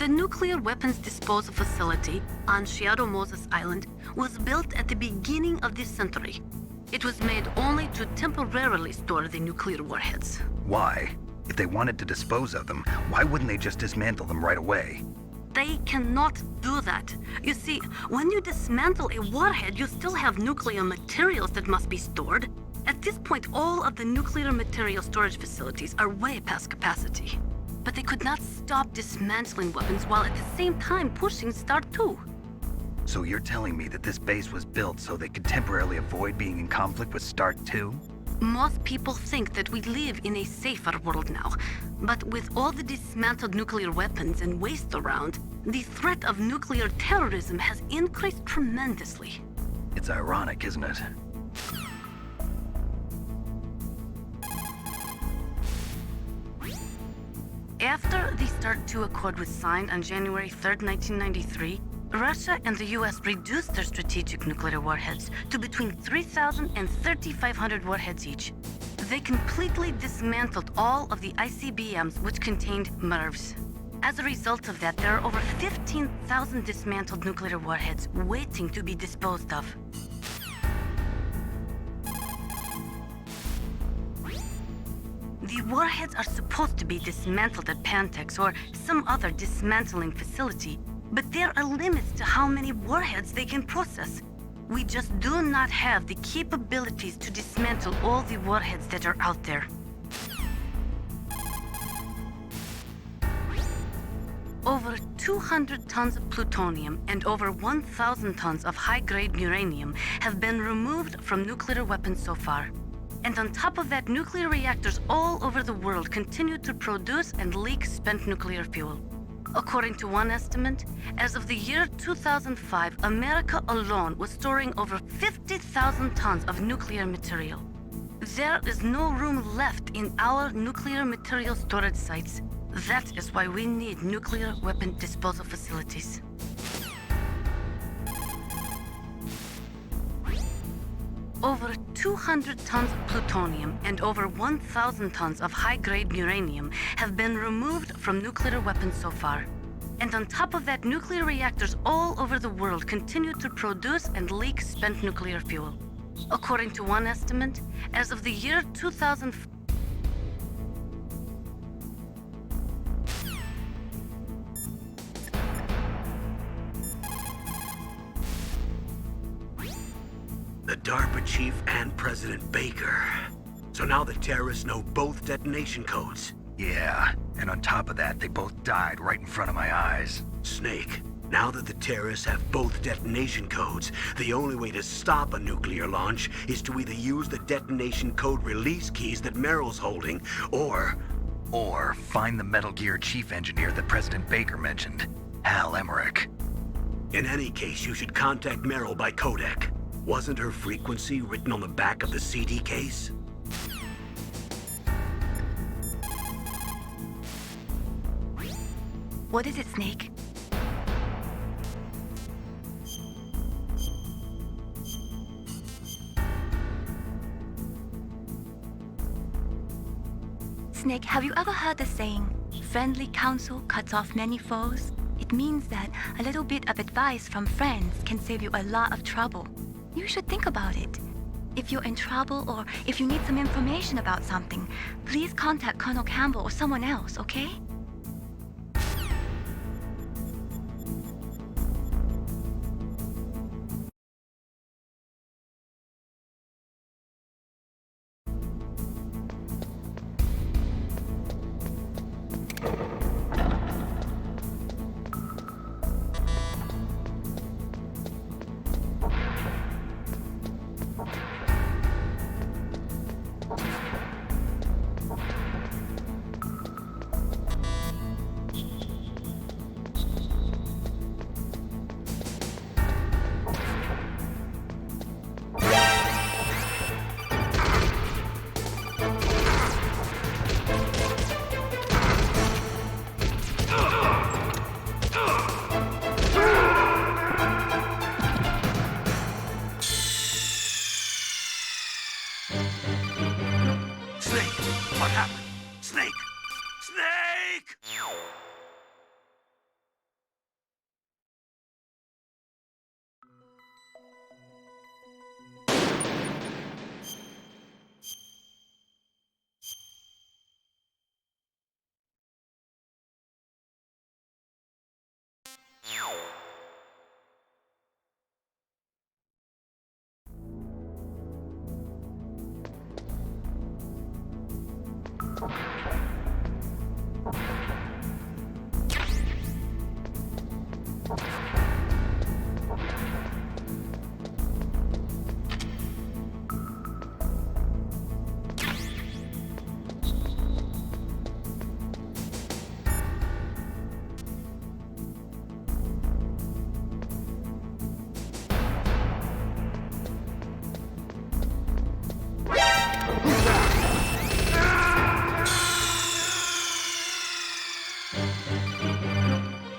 The nuclear weapons disposal facility on Shiado Moses Island was built at the beginning of this century. It was made only to temporarily store the nuclear warheads. Why? If they wanted to dispose of them, why wouldn't they just dismantle them right away? They cannot do that. You see, when you dismantle a warhead, you still have nuclear materials that must be stored. At this point, all of the nuclear material storage facilities are way past capacity. But they could not stop dismantling weapons while at the same time pushing START 2. So you're telling me that this base was built so they could temporarily avoid being in conflict with START 2? Most people think that we live in a safer world now. But with all the dismantled nuclear weapons and waste around, the threat of nuclear terrorism has increased tremendously. It's ironic, isn't it? After the START 2 Accord was signed on January 3rd, 1993, Russia and the US reduced their strategic nuclear warheads to between 3,000 and 3,500 warheads each. They completely dismantled all of the ICBMs which contained MIRVs. As a result of that, there are over 15,000 dismantled nuclear warheads waiting to be disposed of. The warheads are supposed to be dismantled at Pantex or some other dismantling facility, but there are limits to how many warheads they can process. We just do not have the capabilities to dismantle all the warheads that are out there. Over 200 tons of plutonium and over 1,000 tons of high-grade uranium have been removed from nuclear weapons so far. And on top of that, nuclear reactors all over the world continue to produce and leak spent nuclear fuel. According to one estimate, as of the year 2005, America alone was storing over 50,000 tons of nuclear material. There is no room left in our nuclear material storage sites. That is why we need nuclear weapon disposal facilities. Over 200 tons of plutonium and over 1,000 tons of high-grade uranium have been removed from nuclear weapons so far. And on top of that, nuclear reactors all over the world continue to produce and leak spent nuclear fuel. According to one estimate, as of the year 2005, the DARPA chief and President Baker. So now the terrorists know both detonation codes. Yeah, and on top of that, they both died right in front of my eyes. Snake, now that the terrorists have both detonation codes, the only way to stop a nuclear launch is to either use the detonation code release keys that Merrill's holding, or find the Metal Gear chief engineer that President Baker mentioned, Hal Emmerich. In any case, you should contact Merrill by codec. Wasn't her frequency written on the back of the CD case? what is it, Snake? Snake, have you ever heard the saying, friendly counsel cuts off many foes? It means that a little bit of advice from friends can save you a lot of trouble. You should think about it. If you're in trouble or if you need some information about something, please contact Colonel Campbell or someone else, okay?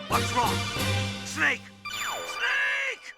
What's wrong? Snake! Snake!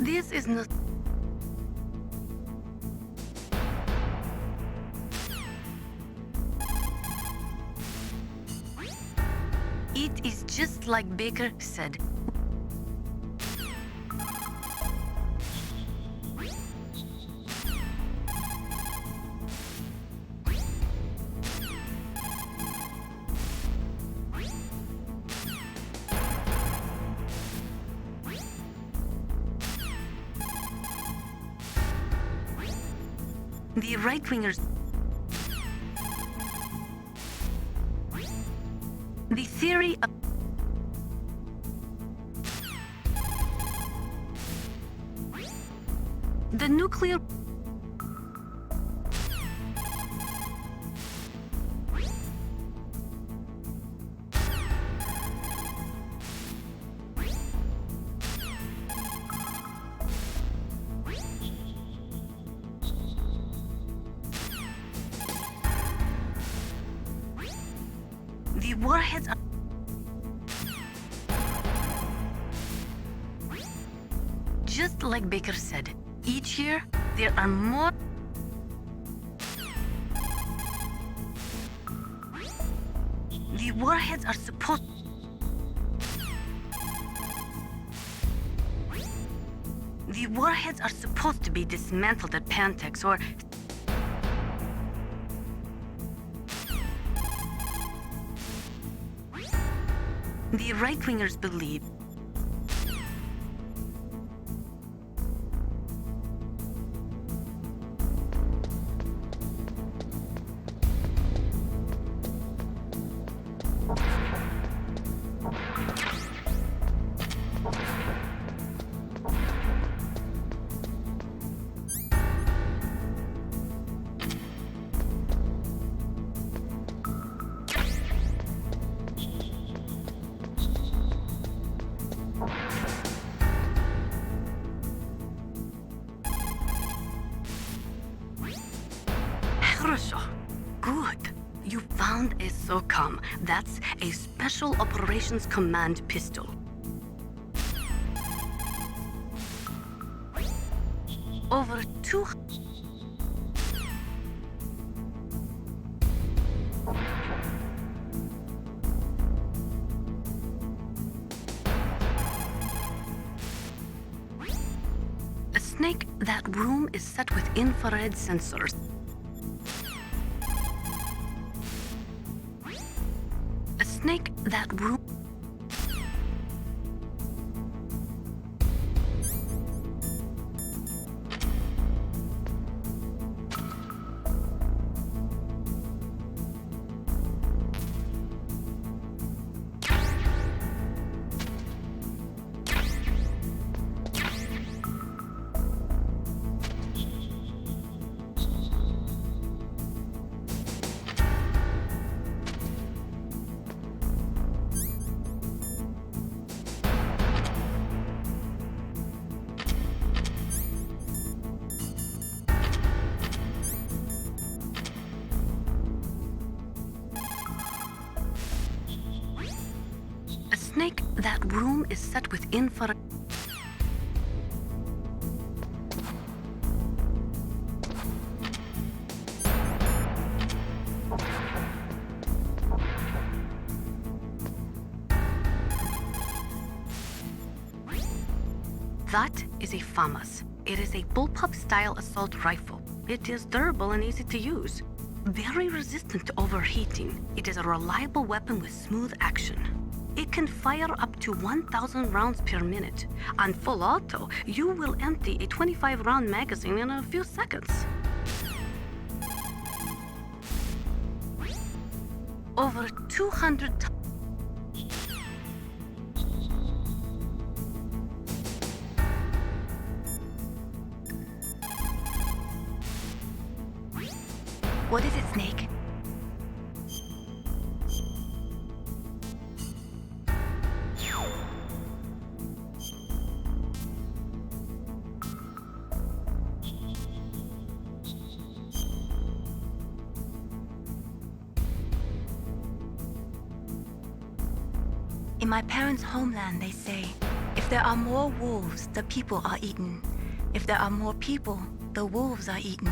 This is not. It is just like Baker said. The right-wingers. The theory of the nuclear. The warheads are. Just like Baker said, each year there are more. The warheads are supposed. The warheads are supposed to be dismantled at Pantex or. The right-wingers believe. Good. You found a SOCOM. That's a Special Operations Command pistol. Over 200. A snake, that room is set with infrared sensors. A snake, that room. Snake, that room is set with infrared. That is a FAMAS. It is a bullpup-style assault rifle. It is durable and easy to use. Very resistant to overheating. It is a reliable weapon with smooth action. It can fire up to 1,000 rounds per minute. On full auto, you will empty a 25-round magazine in a few seconds. Over 200 What is it, Snake? In my parents' homeland, they say, if there are more wolves, the people are eaten. If there are more people, the wolves are eaten.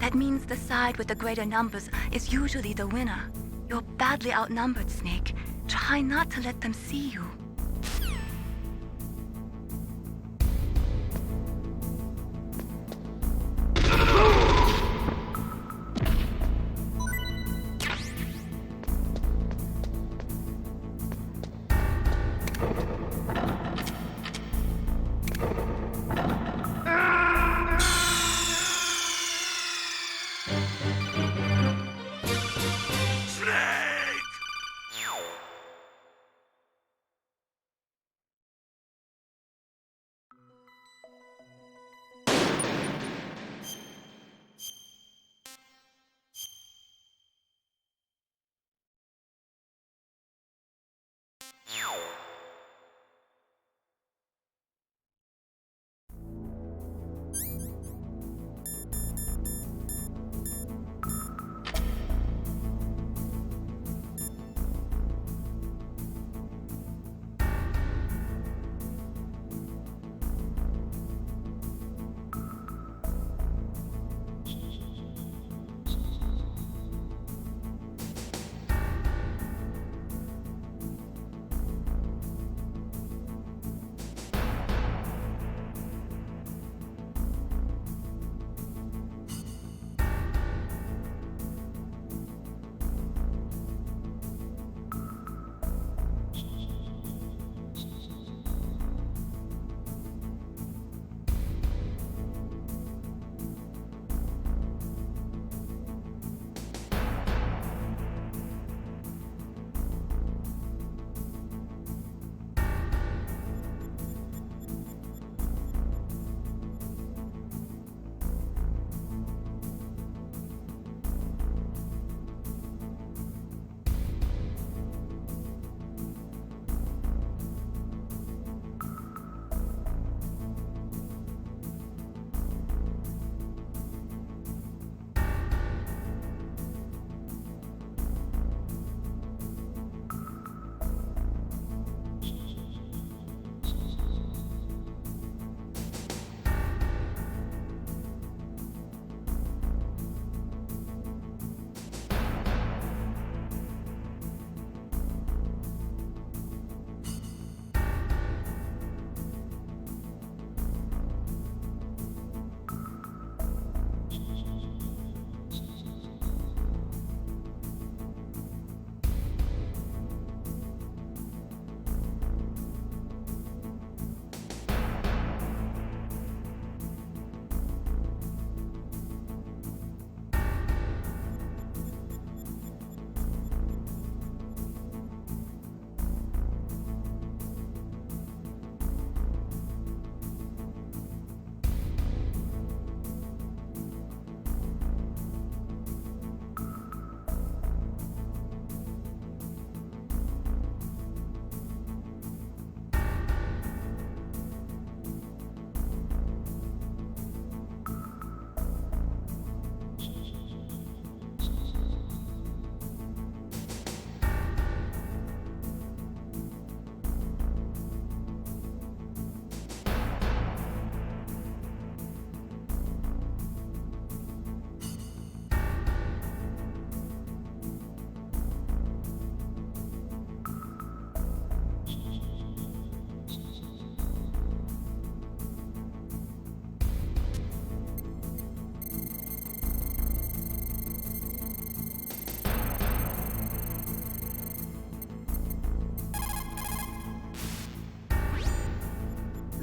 That means the side with the greater numbers is usually the winner. You're badly outnumbered, Snake. Try not to let them see you.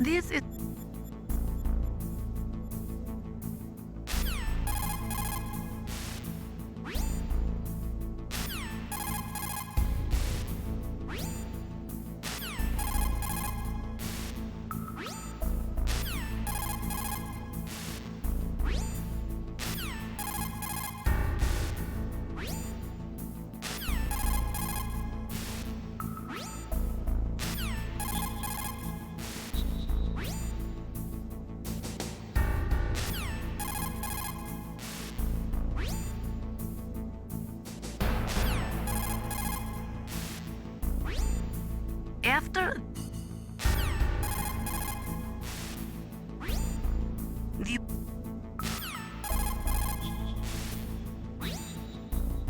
This is. After the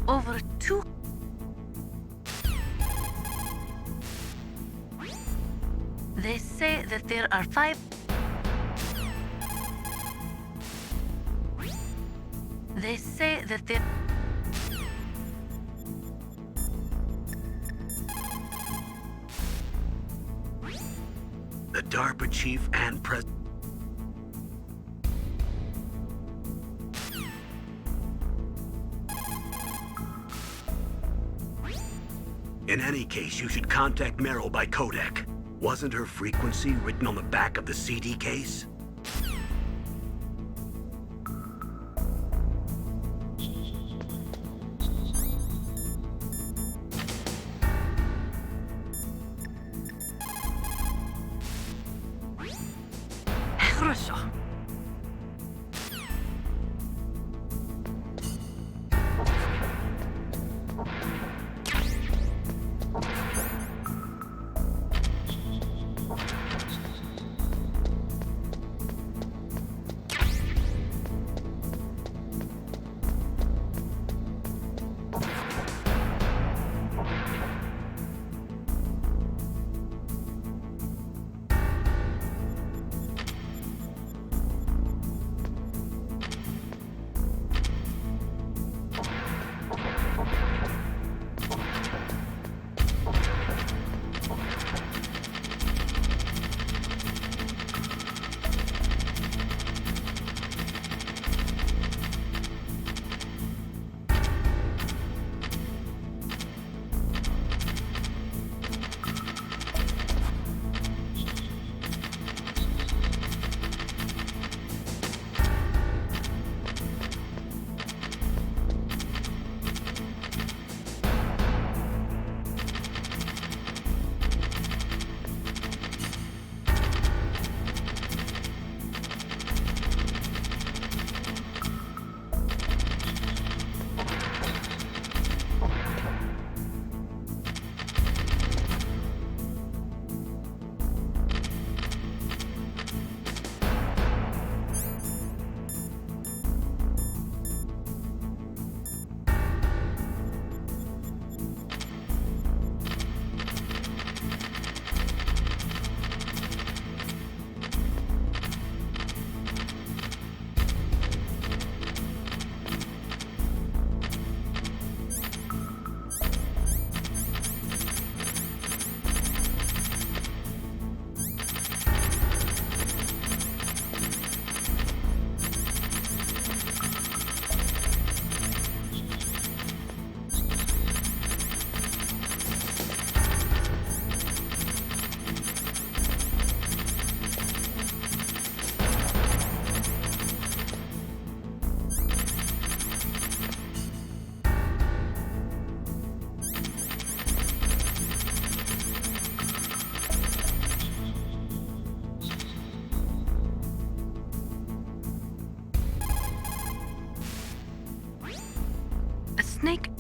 over two they say that there are 5 they say that there The DARPA chief and president. In any case, you should contact Meryl by codec. Wasn't her frequency written on the back of the CD case? хорошо. Snake.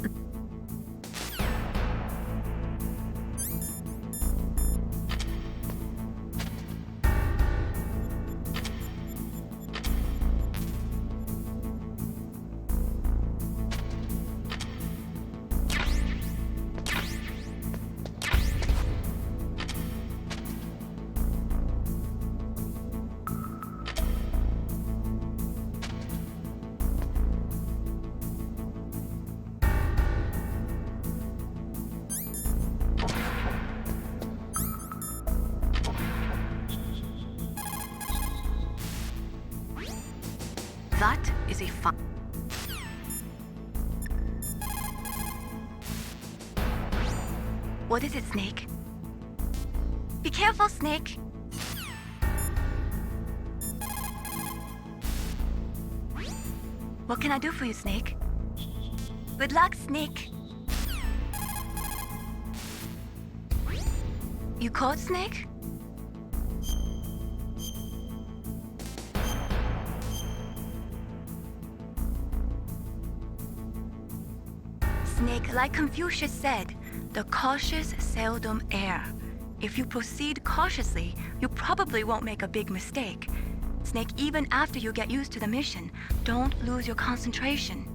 That is a fine. What is it, Snake? Be careful, Snake. What can I do for you, Snake? Good luck, Snake. You caught, Snake? Snake, like Confucius said, the cautious seldom err. If you proceed cautiously, you probably won't make a big mistake. Snake, even after you get used to the mission, don't lose your concentration.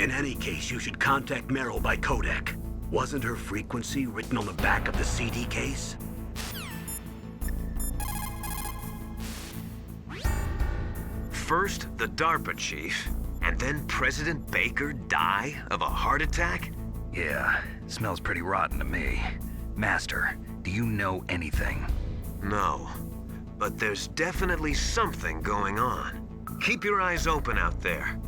In any case, you should contact Meryl by codec. Wasn't her frequency written on the back of the CD case? First, the DARPA chief, and then President Baker die of a heart attack? Yeah, smells pretty rotten to me. Master, do you know anything? No, but there's definitely something going on. Keep your eyes open out there.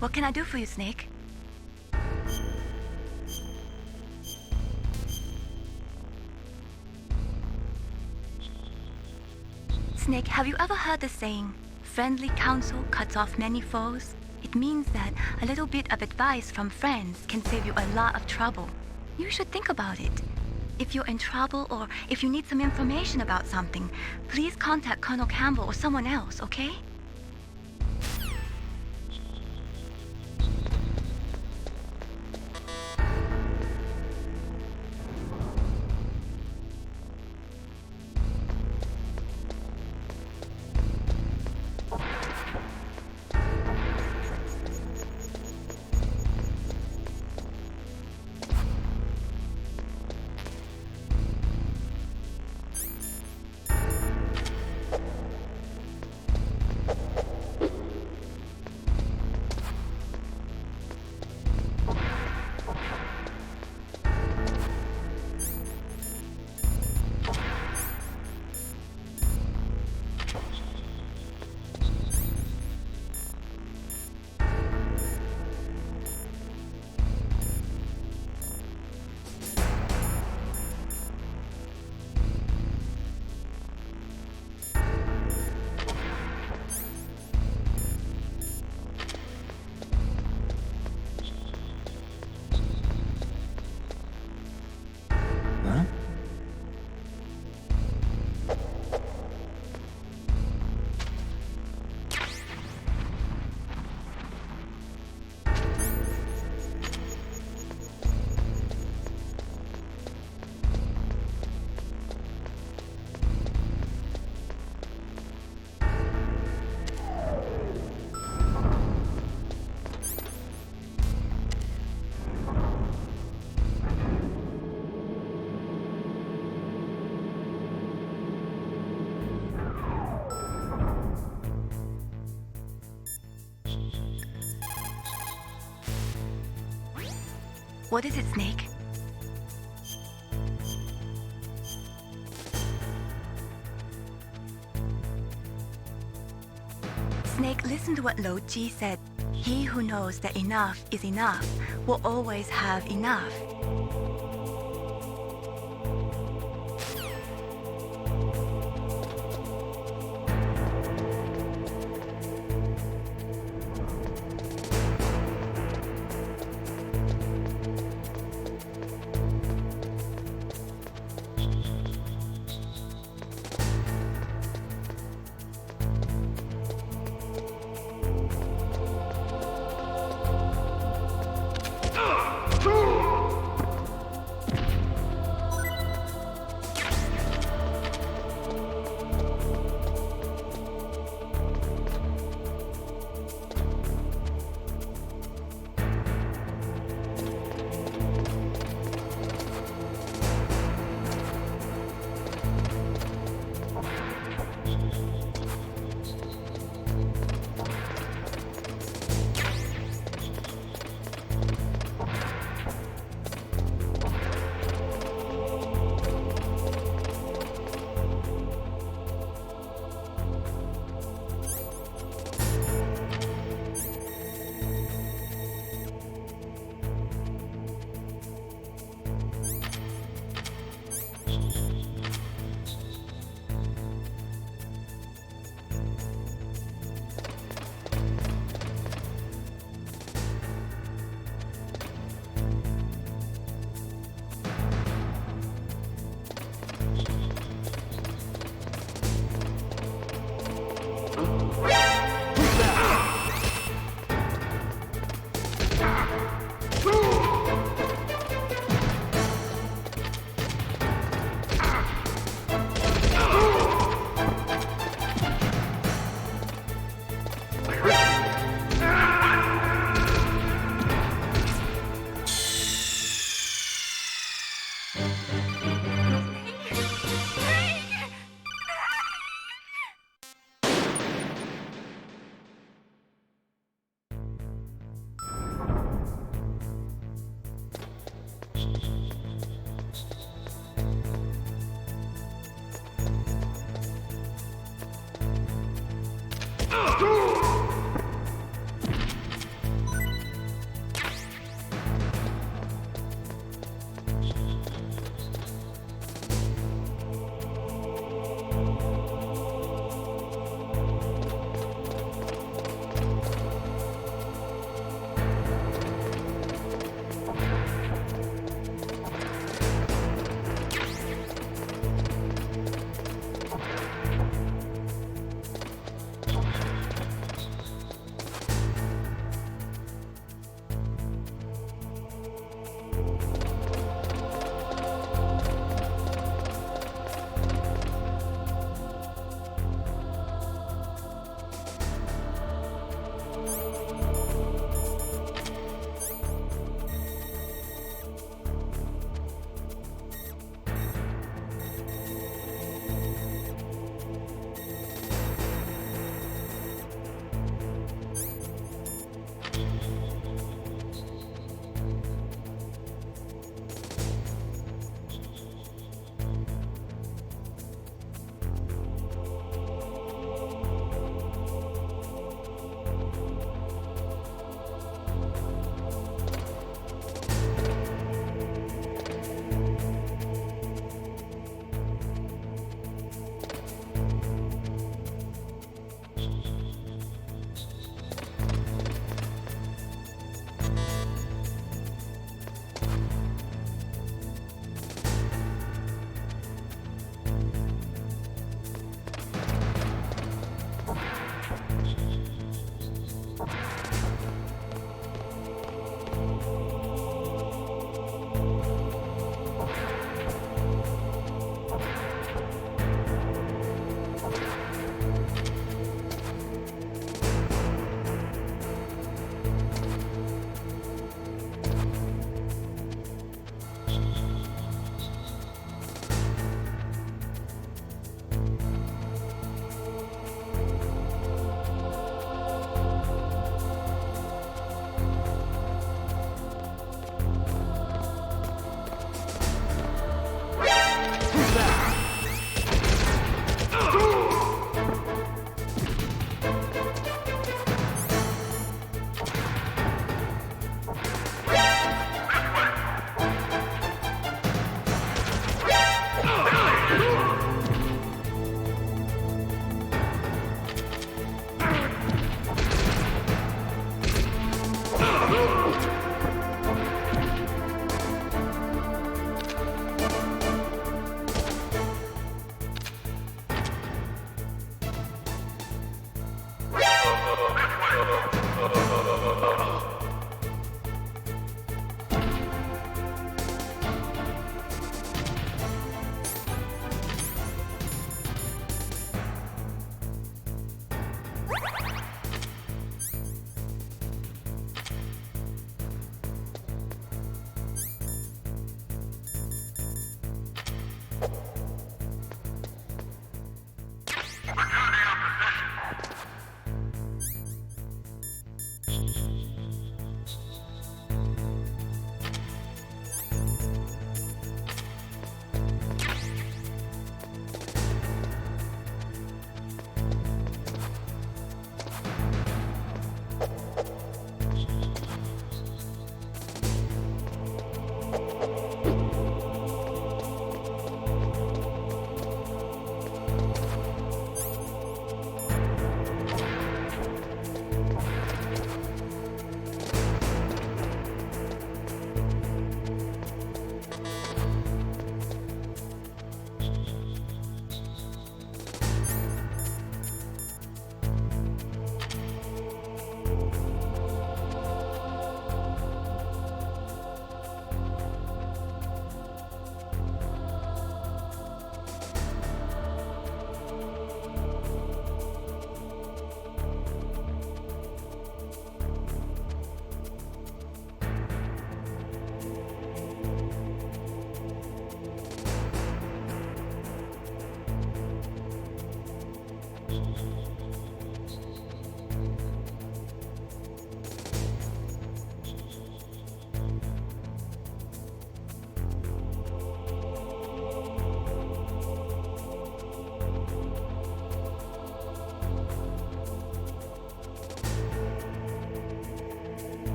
What can I do for you, Snake? Snake, have you ever heard the saying, friendly counsel cuts off many foes? It means that a little bit of advice from friends can save you a lot of trouble. You should think about it. If you're in trouble or if you need some information about something, please contact Colonel Campbell or someone else, okay? What is it, Snake? Snake, listen to what Lo Ji said. He who knows that enough is enough will always have enough.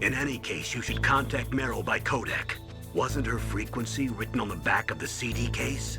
In any case, you should contact Meryl by codec. Wasn't her frequency written on the back of the CD case?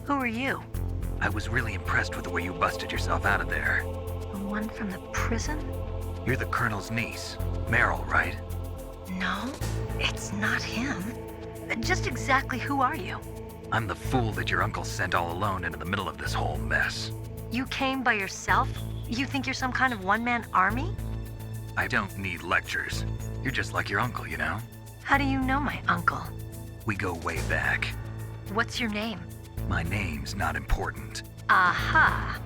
Who are you? I was really impressed with the way you busted yourself out of there. The one from the prison? You're the Colonel's niece, Meryl, right? No, it's not him. Just exactly who are you? I'm the fool that your uncle sent all alone into the middle of this whole mess. You came by yourself? You think you're some kind of one-man army? I don't need lectures. You're just like your uncle, you know? How do you know my uncle? We go way back. What's your name? My name's not important. Aha!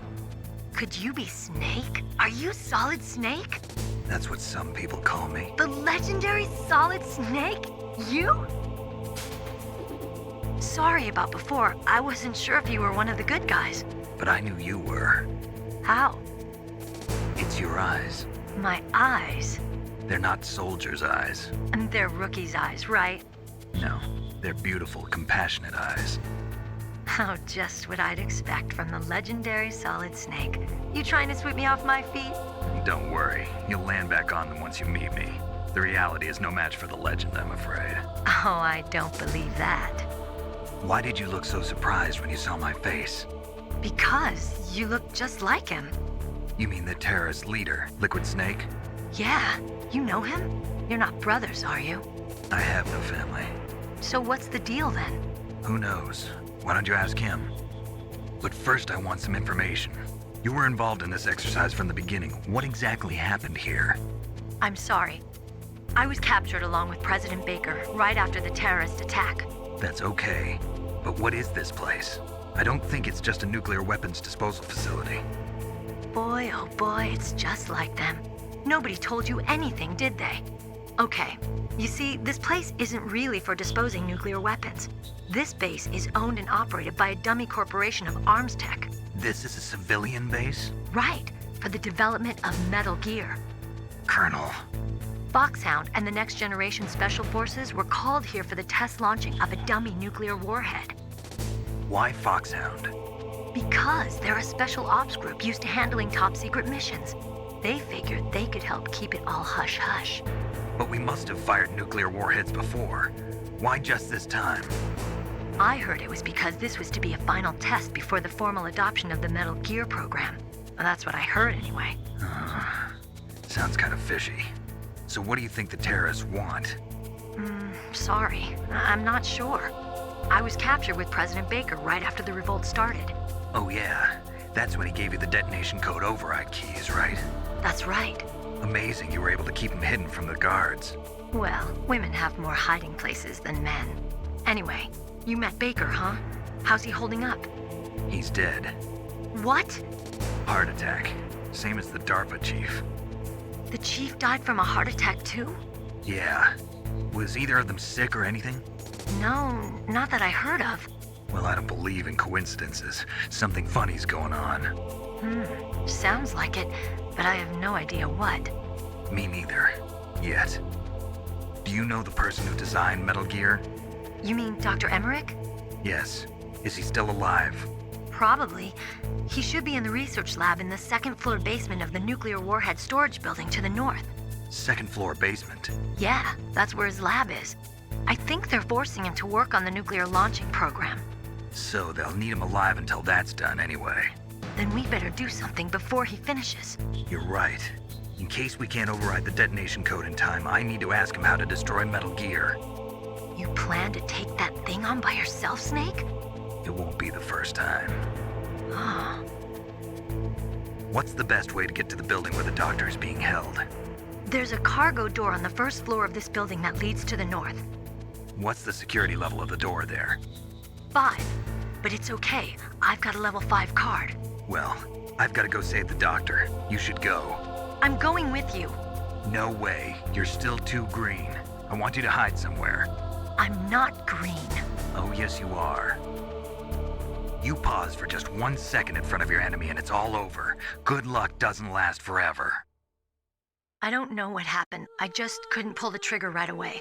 Could you be Snake? Are you Solid Snake? That's what some people call me. The legendary Solid Snake? You? Sorry about before. I wasn't sure if you were one of the good guys. But I knew you were. How? It's your eyes. My eyes? They're not soldiers' eyes. And they're rookies' eyes, right? No, they're beautiful, compassionate eyes. Oh, just what I'd expect from the legendary Solid Snake. You trying to sweep me off my feet? Don't worry, you'll land back on them once you meet me. The reality is no match for the legend, I'm afraid. Oh, I don't believe that. Why did you look so surprised when you saw my face? Because you look just like him. You mean the terrorist leader, Liquid Snake? Yeah, you know him? You're not brothers, are you? I have no family. So what's the deal then? Who knows? Why don't you ask him? But first I want some information. You were involved in this exercise from the beginning. What exactly happened here? I'm sorry. I was captured along with President Baker right after the terrorist attack. That's okay. But what is this place? I don't think it's just a nuclear weapons disposal facility. Boy, oh boy, it's just like them. Nobody told you anything, did they? Okay, you see, this place isn't really for disposing nuclear weapons. This base is owned and operated by a dummy corporation of arms tech. This is a civilian base? Right, for the development of Metal Gear. Colonel. Foxhound and the Next Generation Special Forces were called here for the test launching of a dummy nuclear warhead. Why Foxhound? Because they're a special ops group used to handling top secret missions. They figured they could help keep it all hush-hush. But we must have fired nuclear warheads before. Why just this time? I heard it was because this was to be a final test before the formal adoption of the Metal Gear program. Well, that's what I heard anyway. Sounds kind of fishy. So what do you think the terrorists want? Sorry, I'm not sure. I was captured with President Baker right after the revolt started. Oh yeah, that's when he gave you the detonation code override keys, right? That's right. Amazing you were able to keep him hidden from the guards. Well, women have more hiding places than men. Anyway, you met Baker, huh? How's he holding up? He's dead. What? Heart attack. Same as the DARPA chief. The chief died from a heart attack too? Yeah. Was either of them sick or anything? No, not that I heard of. Well, I don't believe in coincidences. Something funny's going on. Sounds like it, but I have no idea what. Me neither. Yet. Do you know the person who designed Metal Gear? You mean Dr. Emmerich? Yes. Is he still alive? Probably. He should be in the research lab in the second floor basement of the nuclear warhead storage building to the north. Second floor basement. Yeah, that's where his lab is. I think they're forcing him to work on the nuclear launching program. So they'll need him alive until that's done anyway. Then we better do something before he finishes. You're right. In case we can't override the detonation code in time, I need to ask him how to destroy Metal Gear. You plan to take that thing on by yourself, Snake? It won't be the first time. Ah. What's the best way to get to the building where the doctor is being held? There's a cargo door on the first floor of this building that leads to the north. What's the security level of the door there? 5. But it's okay. I've got a level 5 card. Well, I've got to go save the doctor. You should go. I'm going with you. No way. You're still too green. I want you to hide somewhere. I'm not green. Oh, yes, you are. You pause for just 1 second in front of your enemy and it's all over. Good luck doesn't last forever. I don't know what happened. I just couldn't pull the trigger right away.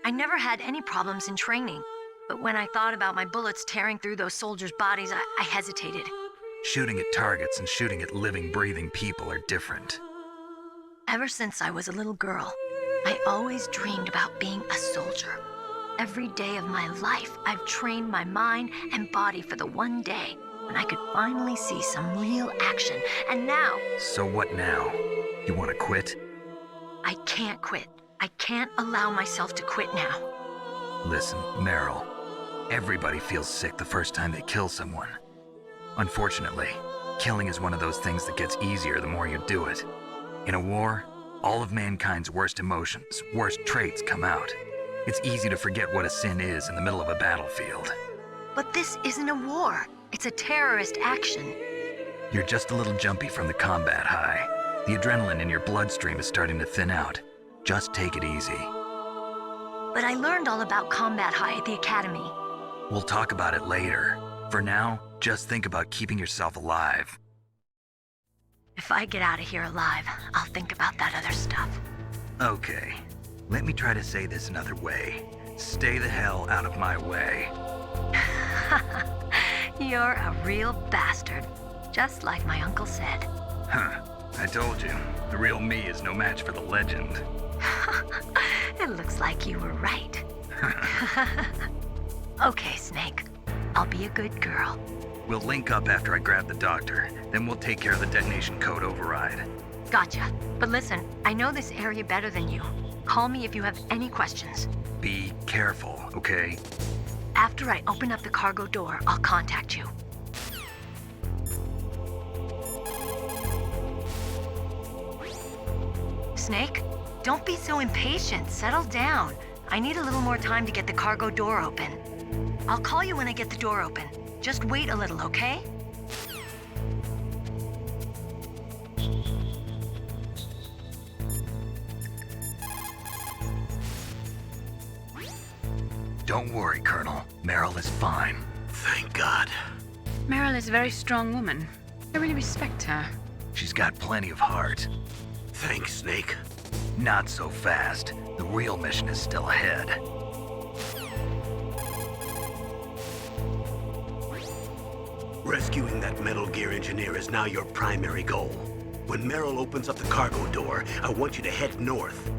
I never had any problems in training. But when I thought about my bullets tearing through those soldiers' bodies, I hesitated. Shooting at targets and shooting at living, breathing people are different. Ever since I was a little girl, I always dreamed about being a soldier. Every day of my life, I've trained my mind and body for the one day when I could finally see some real action. And now, So what now? You want to quit? I can't quit. I can't allow myself to quit now. Listen, Meryl. Everybody feels sick the first time they kill someone. Unfortunately, killing is one of those things that gets easier the more you do it. In a war, all of mankind's worst emotions, worst traits come out. It's easy to forget what a sin is in the middle of a battlefield. But this isn't a war. It's a terrorist action. You're just a little jumpy from the combat high. The adrenaline in your bloodstream is starting to thin out. Just take it easy. But I learned all about combat high at the academy. We'll talk about it later. For now, just think about keeping yourself alive. If I get out of here alive, I'll think about that other stuff. Okay, let me try to say this another way. Stay the hell out of my way. You're a real bastard, just like my uncle said. Huh, I told you, the real me is no match for the legend. It looks like you were right. Okay, Snake. I'll be a good girl. We'll link up after I grab the doctor, then we'll take care of the detonation code override. Gotcha. But listen, I know this area better than you. Call me if you have any questions. Be careful, okay? After I open up the cargo door, I'll contact you. Snake, don't be so impatient. Settle down. I need a little more time to get the cargo door open. I'll call you when I get the door open. Just wait a little, okay? Don't worry, Colonel. Meryl is fine. Thank God. Meryl is a very strong woman. I really respect her. She's got plenty of heart. Thanks, Snake. Not so fast. The real mission is still ahead. Rescuing that Metal Gear engineer is now your primary goal. When Meryl opens up the cargo door, I want you to head north.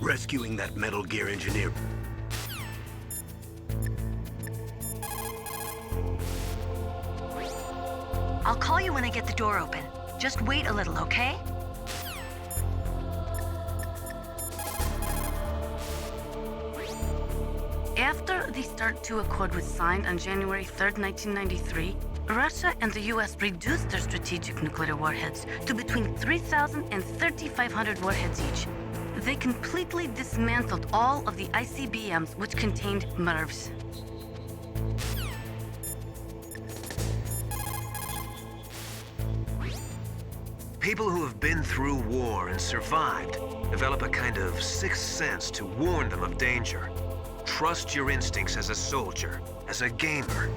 Rescuing that Metal Gear engineer. I'll call you when I get the door open. Just wait a little, okay? After the START II Accord was signed on January 3rd, 1993, Russia and the US reduced their strategic nuclear warheads to between 3,000 and 3,500 warheads each. They completely dismantled all of the ICBMs which contained MIRVs. People who have been through war and survived develop a kind of sixth sense to warn them of danger. Trust your instincts as a soldier, as a gamer.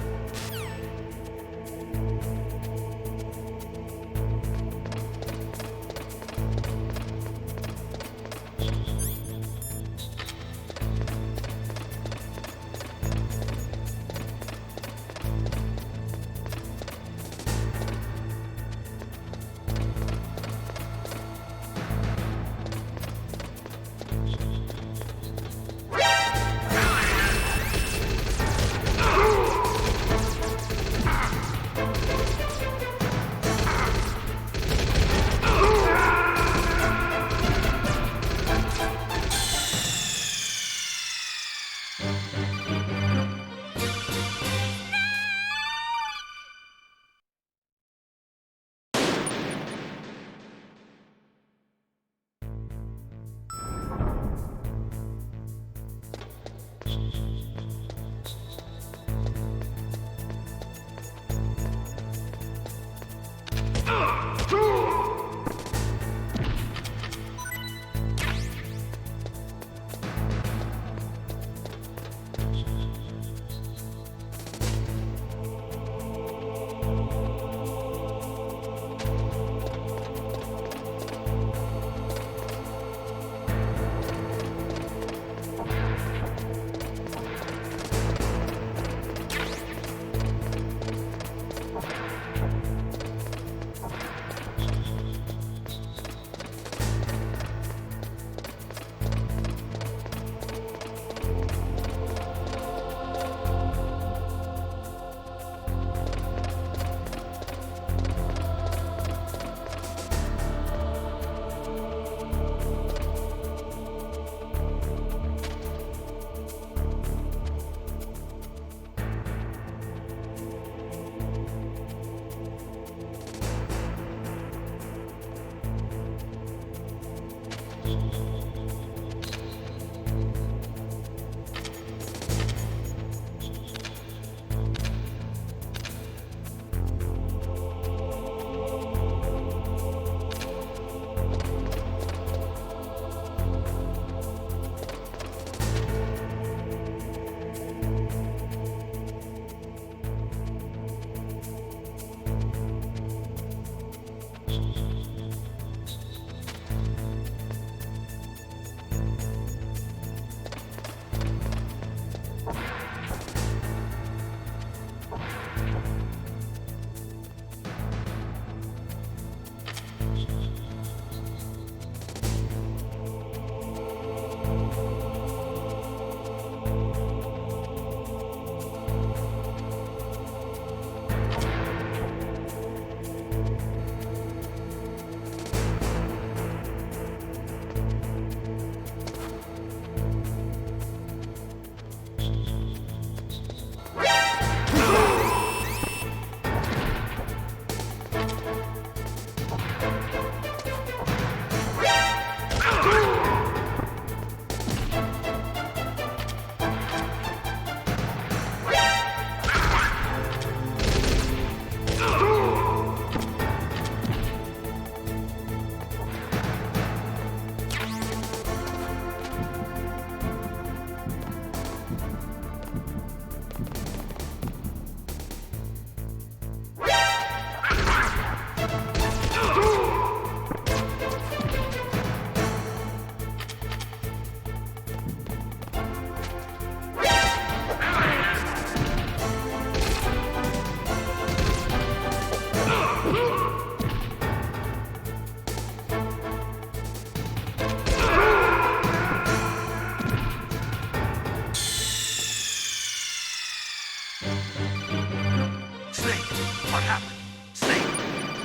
What happened? Snake!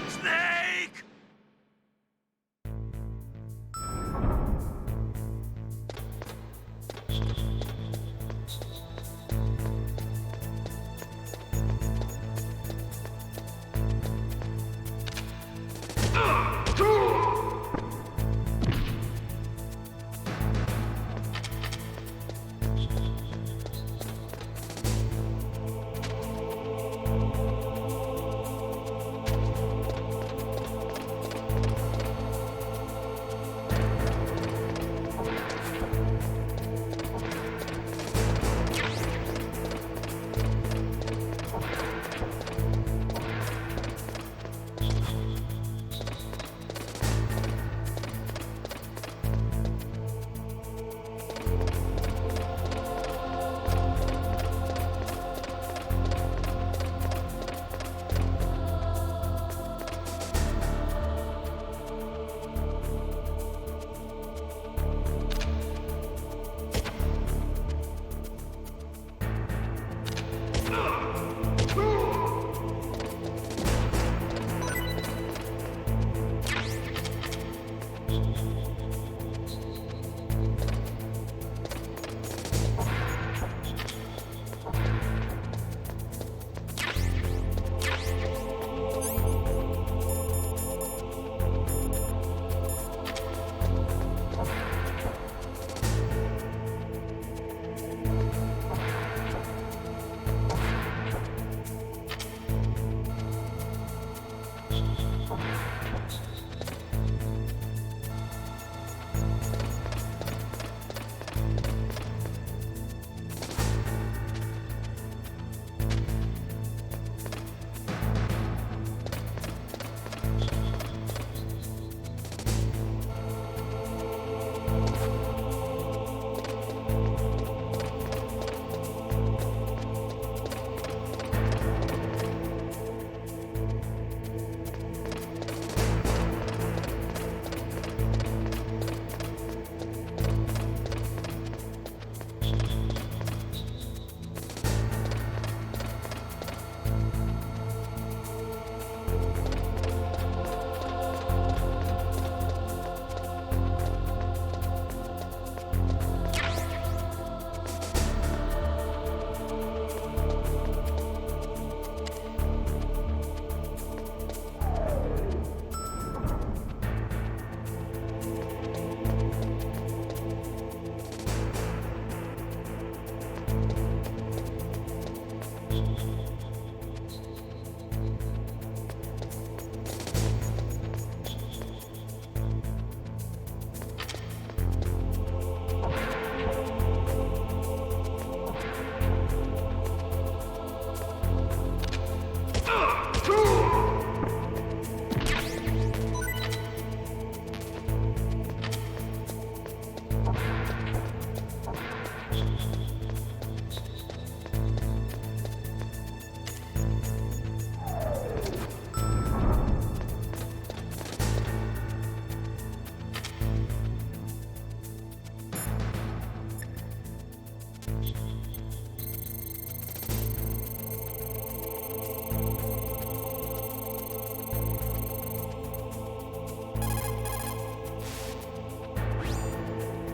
Snake!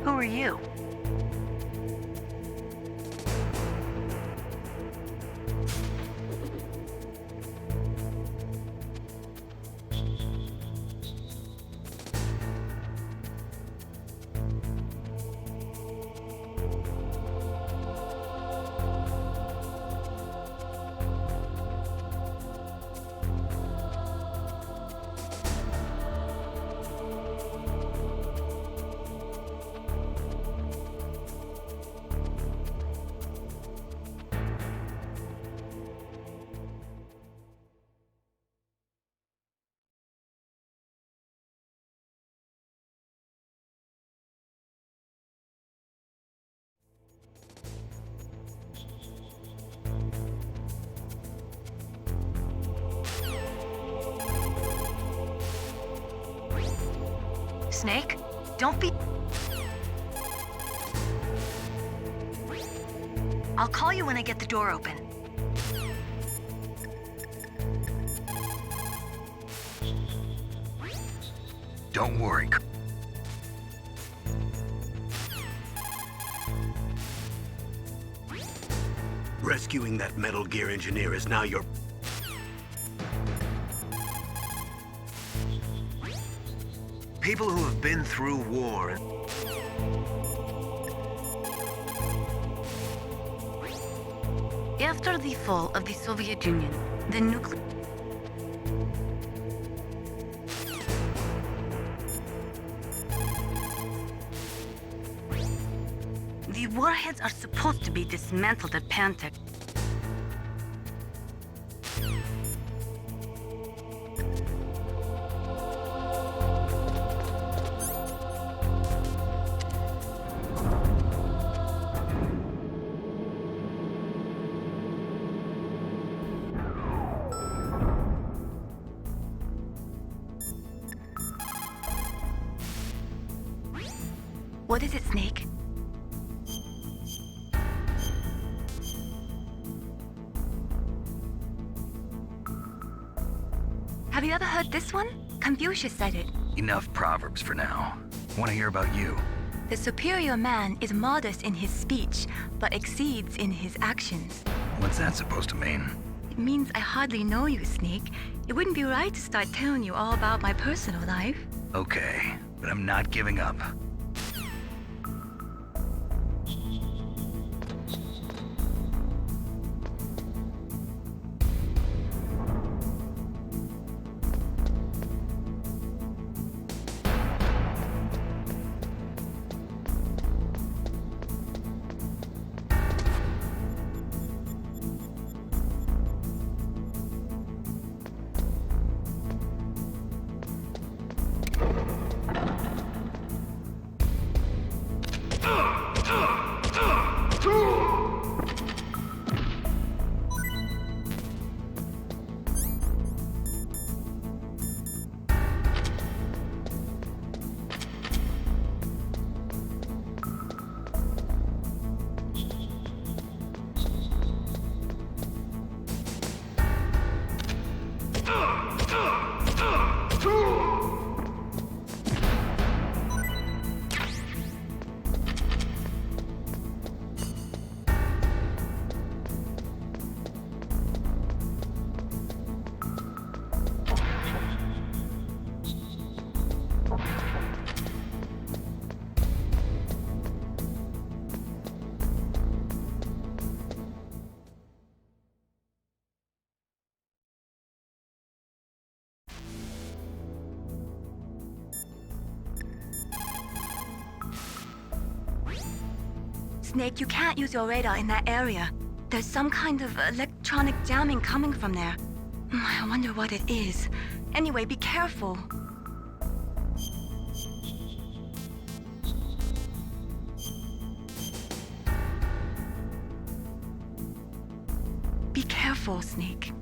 Who are you? Snake, don't be... I'll call you when I get the door open. Don't worry. Rescuing that Metal Gear engineer is now your... People who have been through war and After the fall of the Soviet Union, the nuclear... The warheads are supposed to be dismantled at Pantech. What is it, Snake? Have you ever heard this one? Confucius said it. Enough proverbs for now. Want to hear about you? The superior man is modest in his speech, but exceeds in his actions. What's that supposed to mean? It means I hardly know you, Snake. It wouldn't be right to start telling you all about my personal life. Okay, but I'm not giving up. Snake, you can't use your radar in that area. There's some kind of electronic jamming coming from there. I wonder what it is. Anyway, be careful. Be careful, Snake.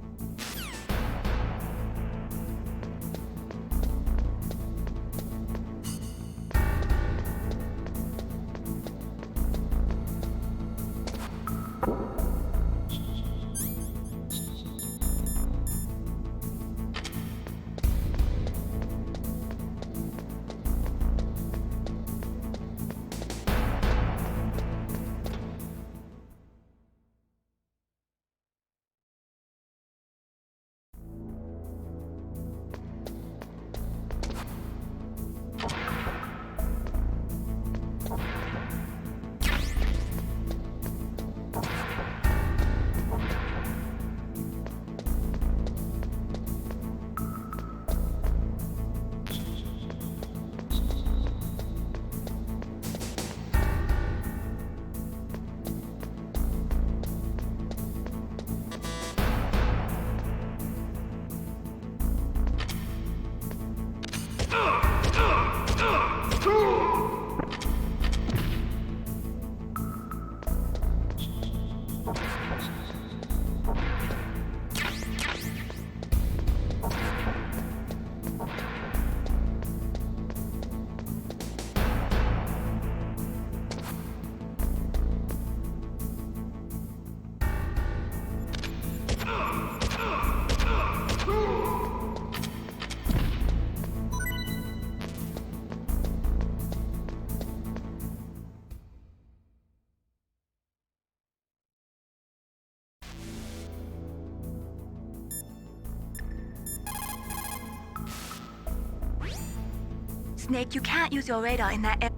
Snake, you can't use your radar in that area.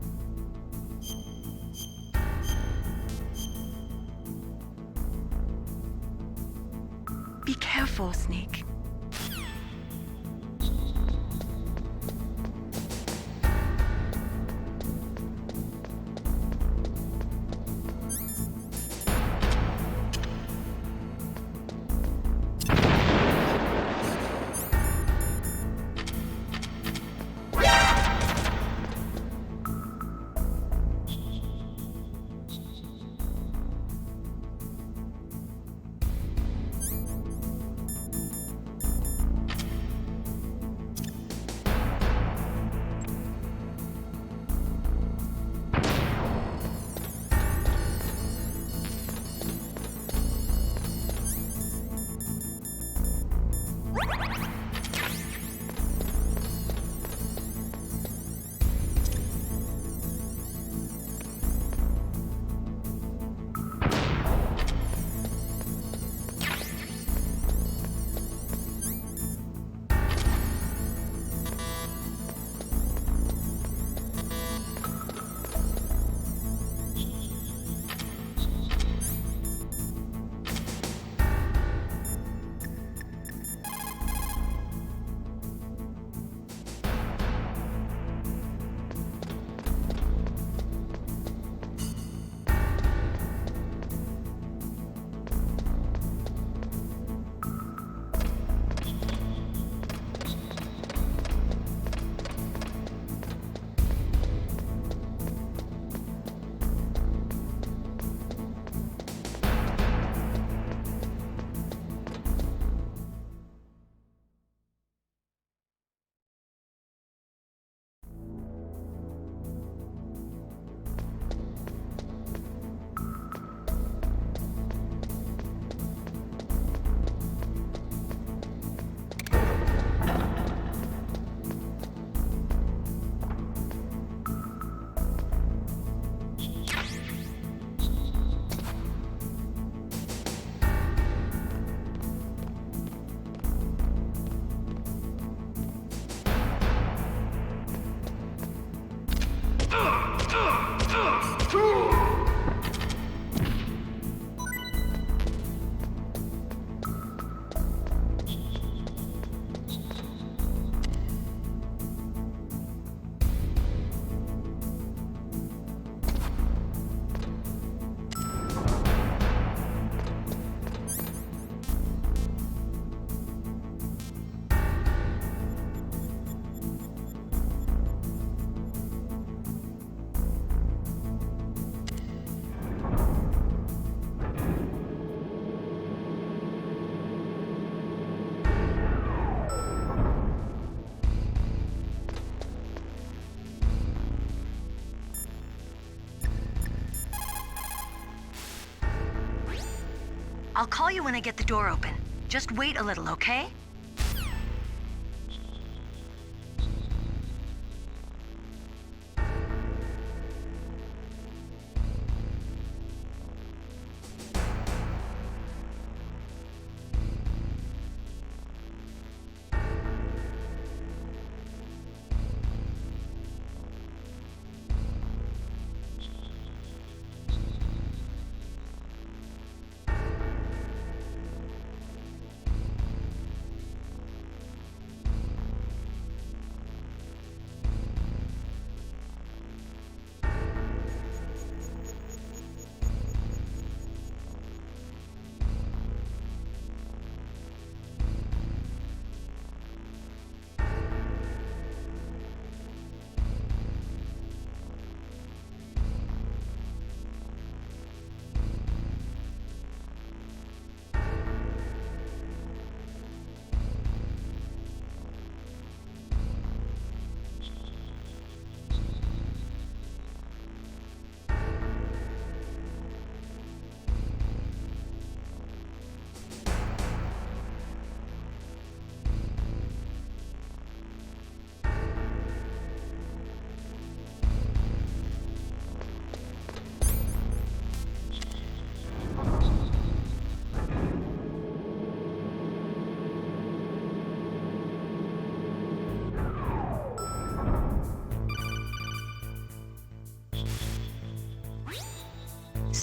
Be careful, Snake. I'll call you when I get the door open. Just wait a little, okay?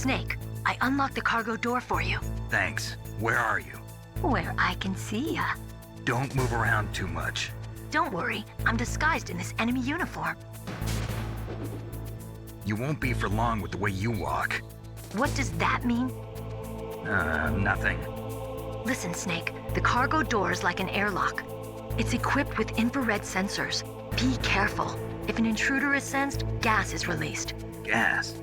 Snake, I unlocked the cargo door for you. Thanks. Where are you? Where I can see ya. Don't move around too much. Don't worry, I'm disguised in this enemy uniform. You won't be for long with the way you walk. What does that mean? Nothing. Listen, Snake, the cargo door is like an airlock. It's equipped with infrared sensors. Be careful. If an intruder is sensed, gas is released. Gas.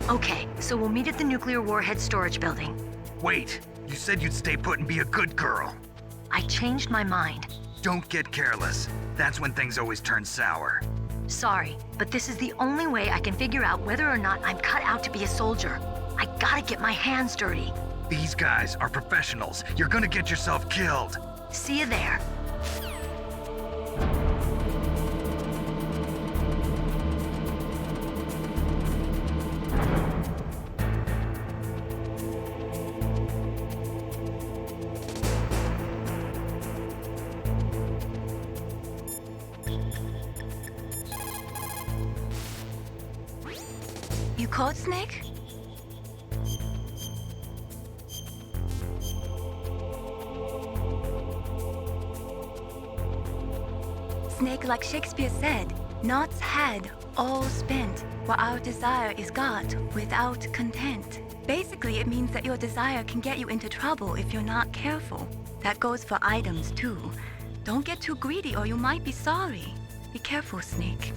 Okay, so we'll meet at the nuclear warhead storage building. Wait, you said you'd stay put and be a good girl. I changed my mind. Don't get careless. That's when things always turn sour. Sorry, but this is the only way I can figure out whether or not I'm cut out to be a soldier. I gotta get my hands dirty. These guys are professionals. You're gonna get yourself killed. See you there. You caught Snake? Snake, like Shakespeare said, knots had all spent, while our desire is got without content. Basically, it means that your desire can get you into trouble if you're not careful. That goes for items too. Don't get too greedy or you might be sorry. Be careful, Snake.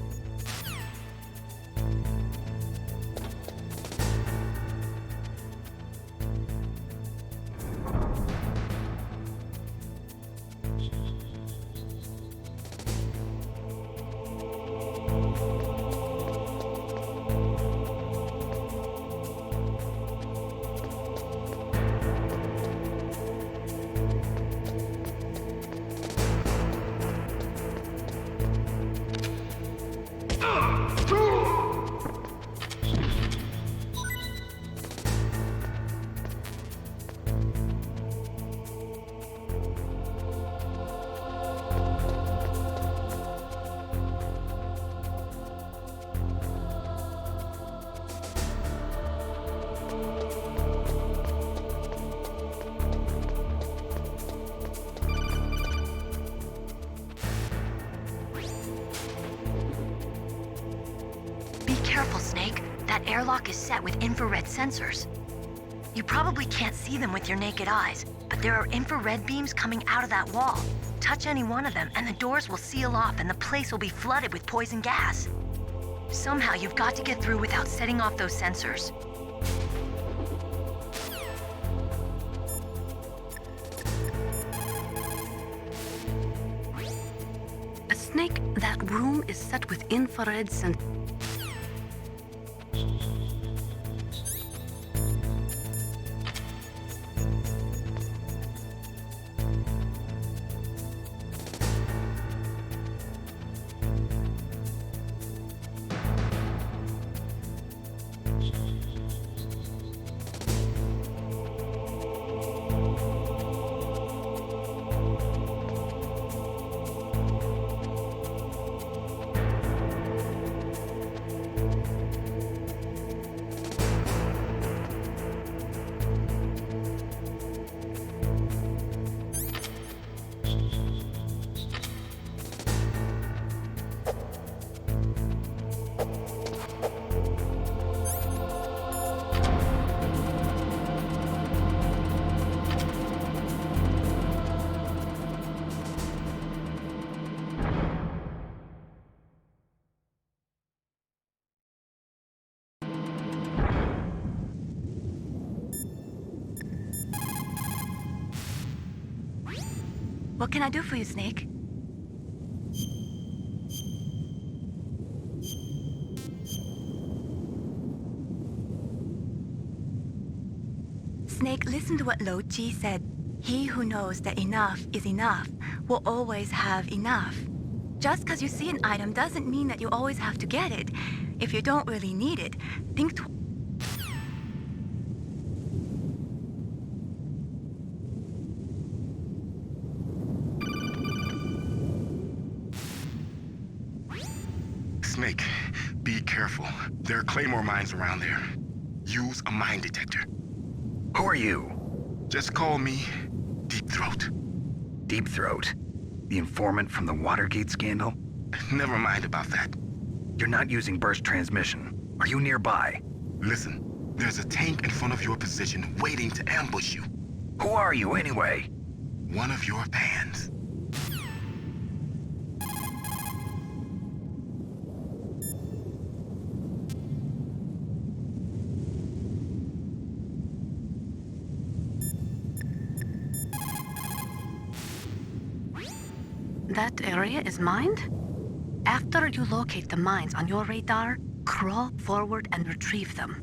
Careful, Snake. That airlock is set with infrared sensors. You probably can't see them with your naked eyes, but there are infrared beams coming out of that wall. Touch any one of them and the doors will seal off and the place will be flooded with poison gas. Somehow you've got to get through without setting off those sensors. Snake, that room is set with infrared sensors. What can I do for you, Snake? Snake, listen to what Lo Ji said. He who knows that enough is enough will always have enough. Just because you see an item doesn't mean that you always have to get it. If you don't really need it, think twice. Snake, be careful. There are claymore mines around there. Use a mine detector. Who are you? Just call me Deep Throat. Deep Throat? The informant from the Watergate scandal? Never mind about that. You're not using burst transmission. Are you nearby? Listen, there's a tank in front of your position waiting to ambush you. Who are you anyway? One of your fans. That area is mined? After you locate the mines on your radar, crawl forward and retrieve them.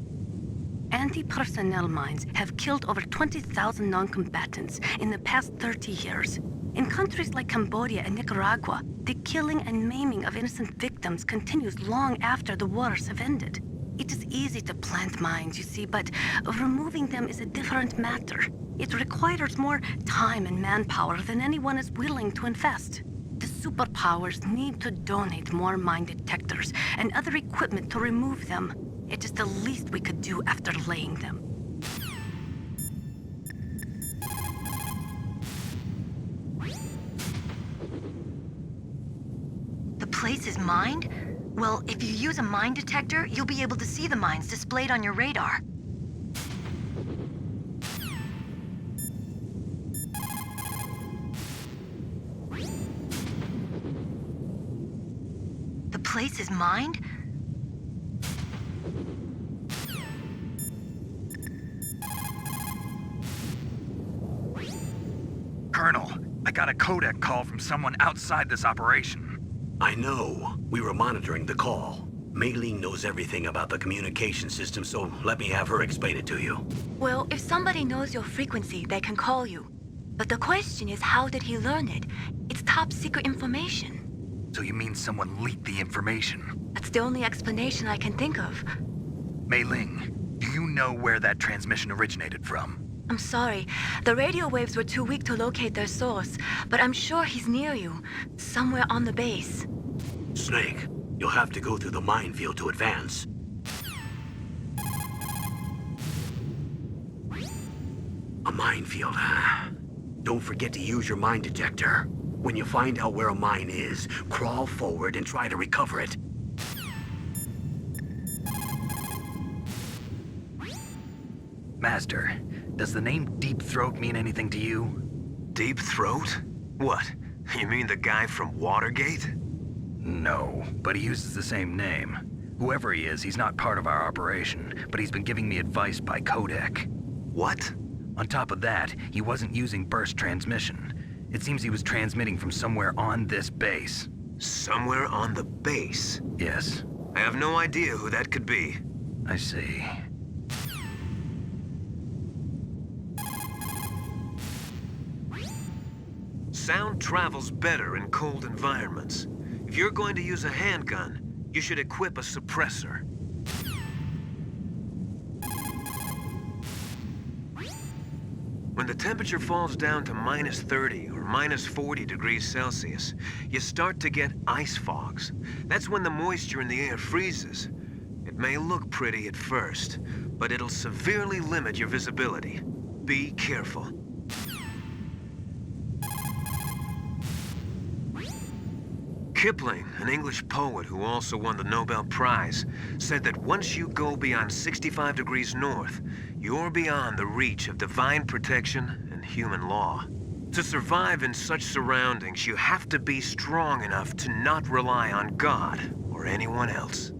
Anti-personnel mines have killed over 20,000 non-combatants in the past 30 years. In countries like Cambodia and Nicaragua, the killing and maiming of innocent victims continues long after the wars have ended. It is easy to plant mines, you see, but removing them is a different matter. It requires more time and manpower than anyone is willing to invest. The superpowers need to donate more mine detectors and other equipment to remove them. It is the least we could do after laying them. The place is mined? Well, if you use a mine detector, you'll be able to see the mines displayed on your radar. The place is mined? Colonel, I got a codec call from someone outside this operation. I know. We were monitoring the call. Mei Ling knows everything about the communication system, so let me have her explain it to you. Well, if somebody knows your frequency, they can call you. But the question is, how did he learn it? It's top secret information. So you mean someone leaked the information? That's the only explanation I can think of. Mei Ling, do you know where that transmission originated from? I'm sorry. The radio waves were too weak to locate their source, but I'm sure he's near you, somewhere on the base. Snake, you'll have to go through the minefield to advance. A minefield, huh? Don't forget to use your mine detector. When you find out where a mine is, crawl forward and try to recover it. Master, does the name Deep Throat mean anything to you? Deep Throat? What? You mean the guy from Watergate? No, but he uses the same name. Whoever he is, he's not part of our operation, but he's been giving me advice by codec. What? On top of that, he wasn't using burst transmission. It seems he was transmitting from somewhere on this base. Somewhere on the base? Yes, I have no idea who that could be. I see. Sound travels better in cold environments. If you're going to use a handgun, you should equip a suppressor. When the temperature falls down to -30 or -40 degrees Celsius, you start to get ice fogs. That's when the moisture in the air freezes. It may look pretty at first, but it'll severely limit your visibility. Be careful. Kipling, an English poet who also won the Nobel Prize, said that once you go beyond 65 degrees north, you're beyond the reach of divine protection and human law. To survive in such surroundings, you have to be strong enough to not rely on God or anyone else.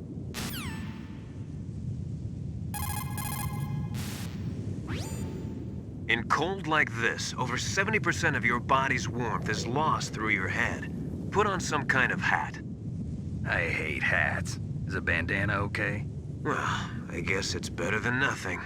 In cold like this, over 70% of your body's warmth is lost through your head. Put on some kind of hat. I hate hats. Is a bandana okay? Well, I guess it's better than nothing.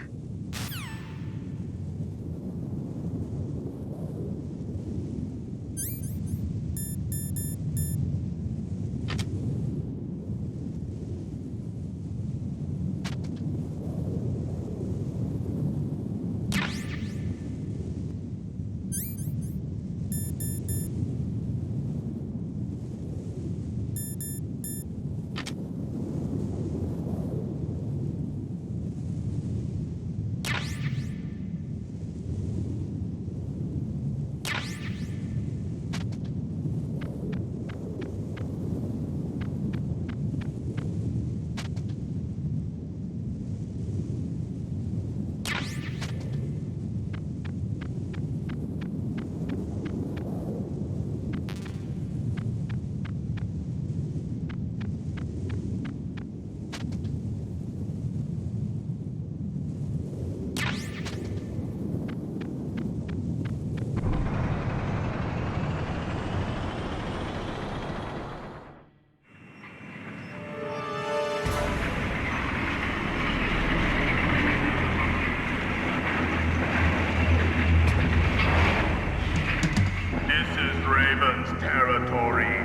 Draven's territory.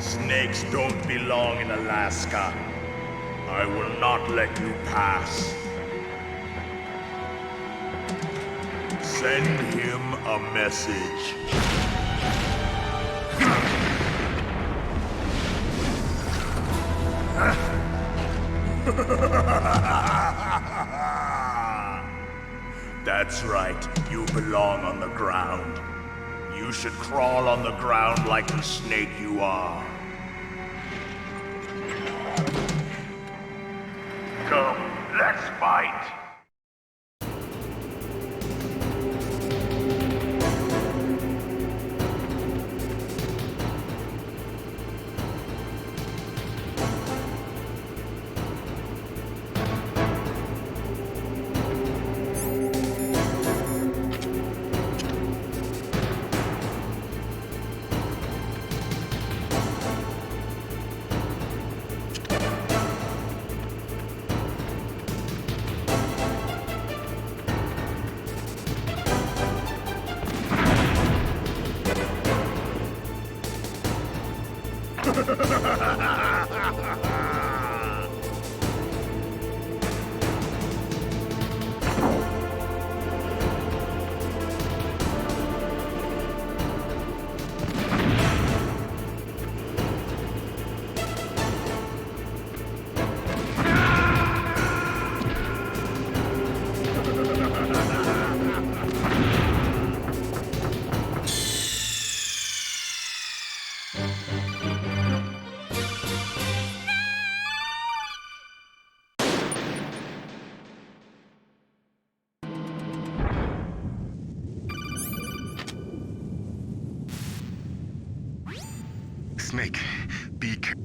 Snakes don't belong in Alaska. I will not let you pass. Send him a message. That's right, you belong on the ground. You should crawl on the ground like the snake you are. Come, let's fight. Snake, be careful.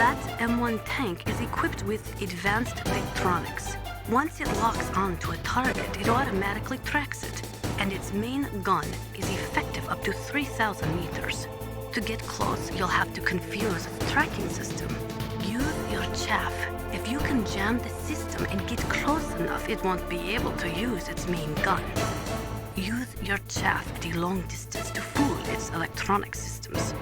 That M1 tank is equipped with advanced electronics. Once it locks onto a target, it automatically tracks it, and its main gun is effective up to 3,000 meters. To get close, you'll have to confuse the tracking system. Use your chaff. If you can jam the system and get close enough, it won't be able to use its main gun. Use your chaff at a long distance to fool its electronic systems.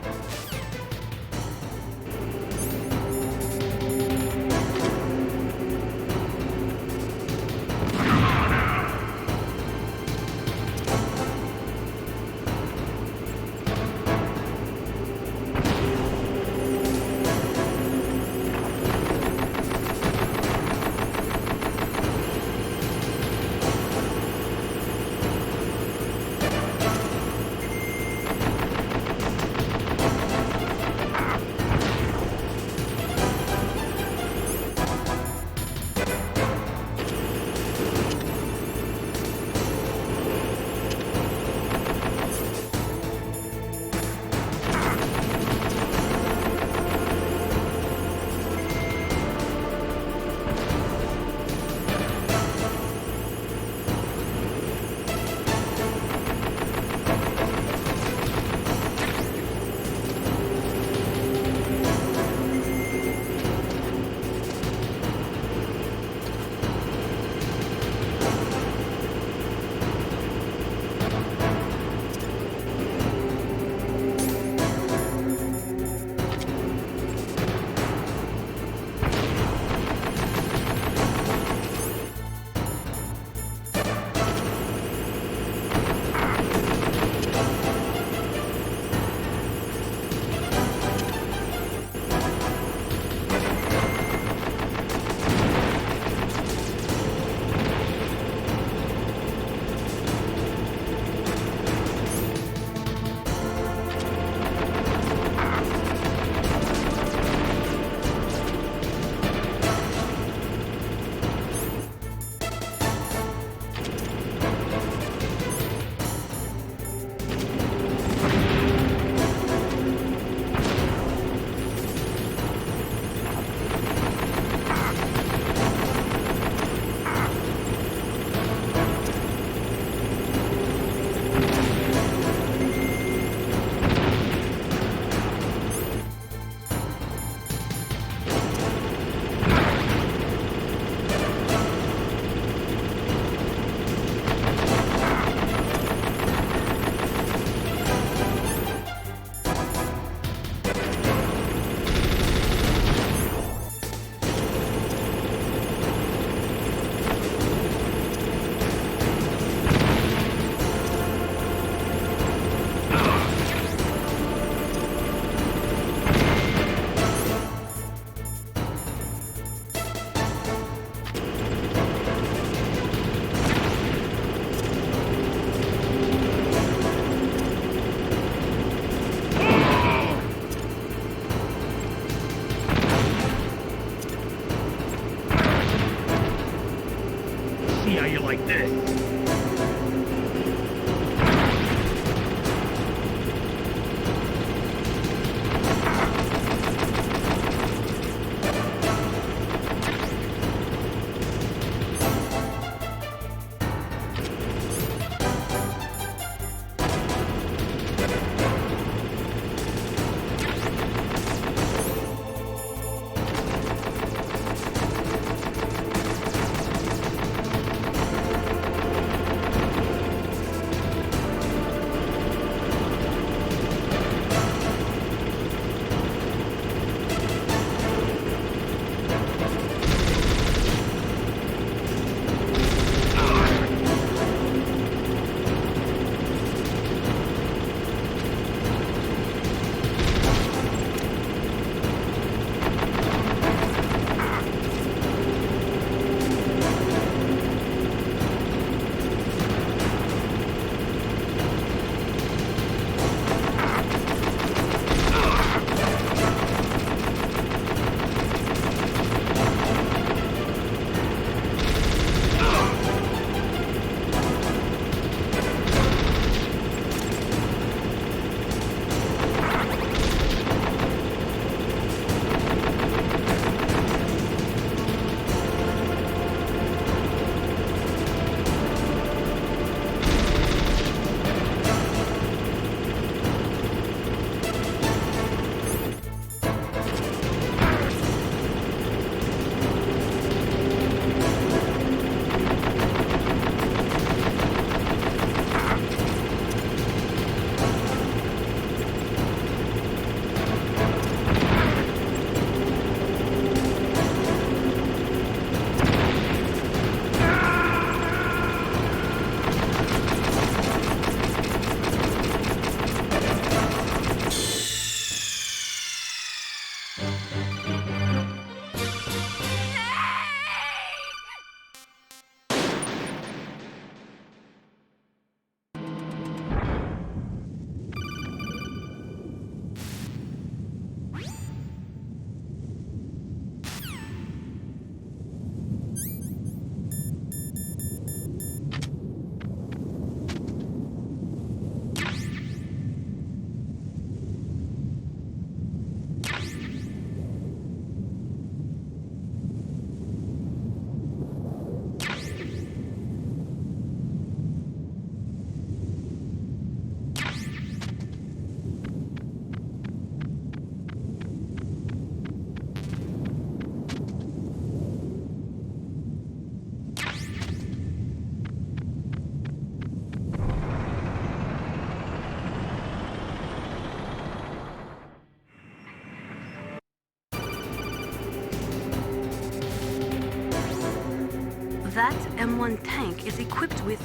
That M1 tank is equipped with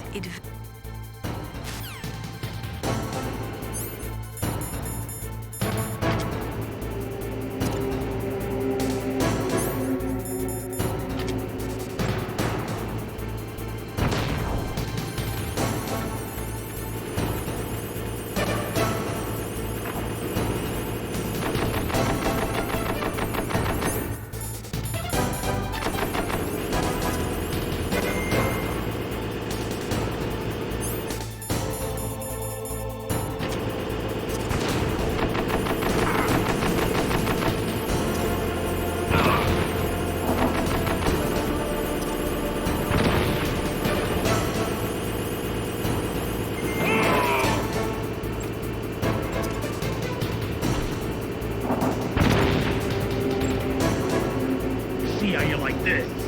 See how you like this?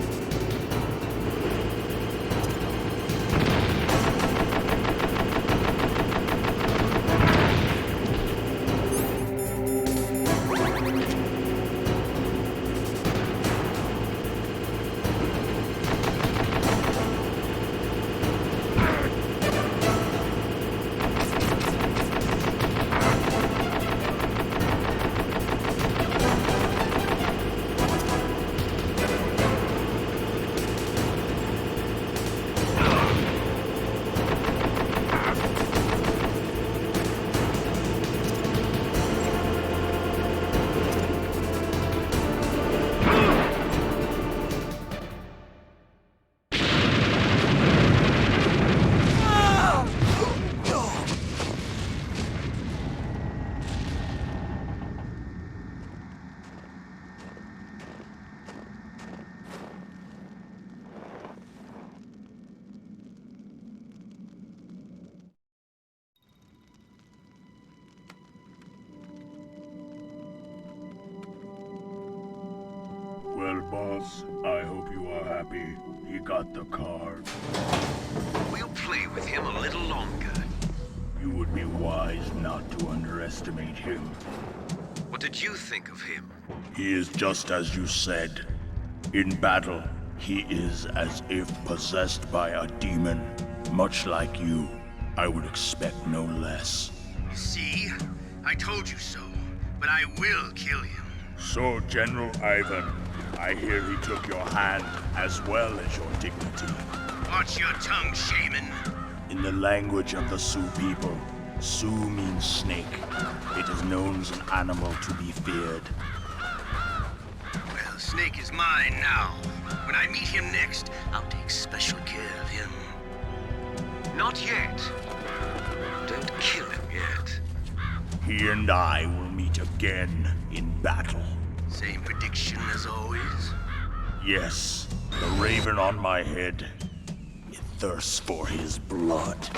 Well, boss, I hope you are happy. He got the card. We'll play with him a little longer. You would be wise not to underestimate him. What did you think of him? He is just as you said. In battle, he is as if possessed by a demon. Much like you, I would expect no less. See? I told you so. But I will kill him. So, General Ivan, I hear he took your hand as well as your dignity. Watch your tongue, shaman. In the language of the Sioux people, Sioux means snake. It is known as an animal to be feared. Well, Snake is mine now. When I meet him next, I'll take special care of him. Not yet. Don't kill him yet. He and I will meet again in battle. Same prediction as always? Yes, the raven on my head. It thirsts for his blood.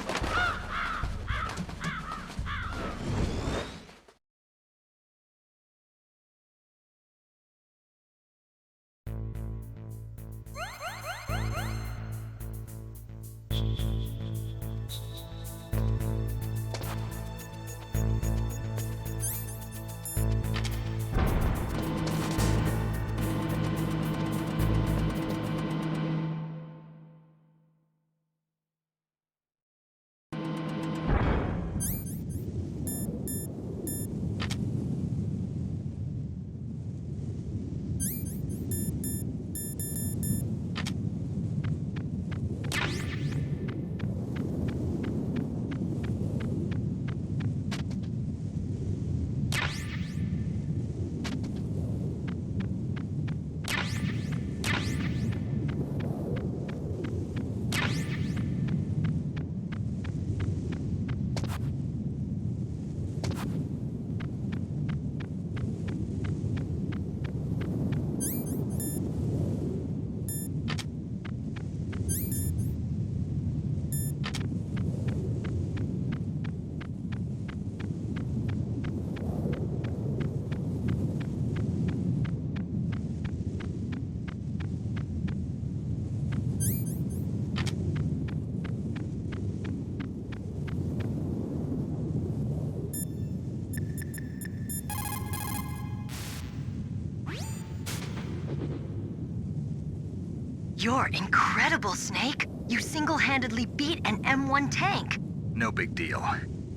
You're incredible, Snake. You single-handedly beat an M1 tank. No big deal.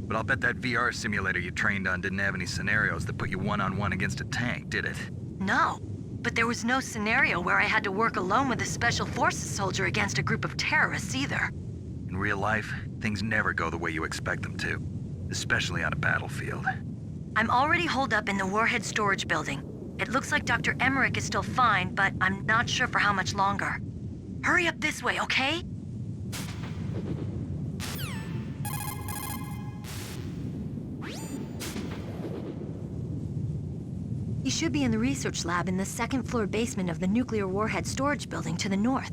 But I'll bet that VR simulator you trained on didn't have any scenarios that put you one-on-one against a tank, did it? No, but there was no scenario where I had to work alone with a Special Forces soldier against a group of terrorists either. In real life, things never go the way you expect them to, especially on a battlefield. I'm already holed up in the Warhead storage building. It looks like Dr. Emmerich is still fine, but I'm not sure for how much longer. Hurry up this way, okay? He should be in the research lab in the second-floor basement of the nuclear warhead storage building to the north.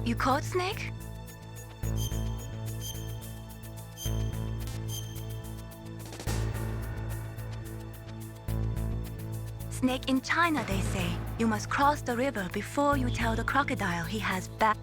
You caught Snake? Snake in China, they say. You must cross the river before you tell the crocodile he has back.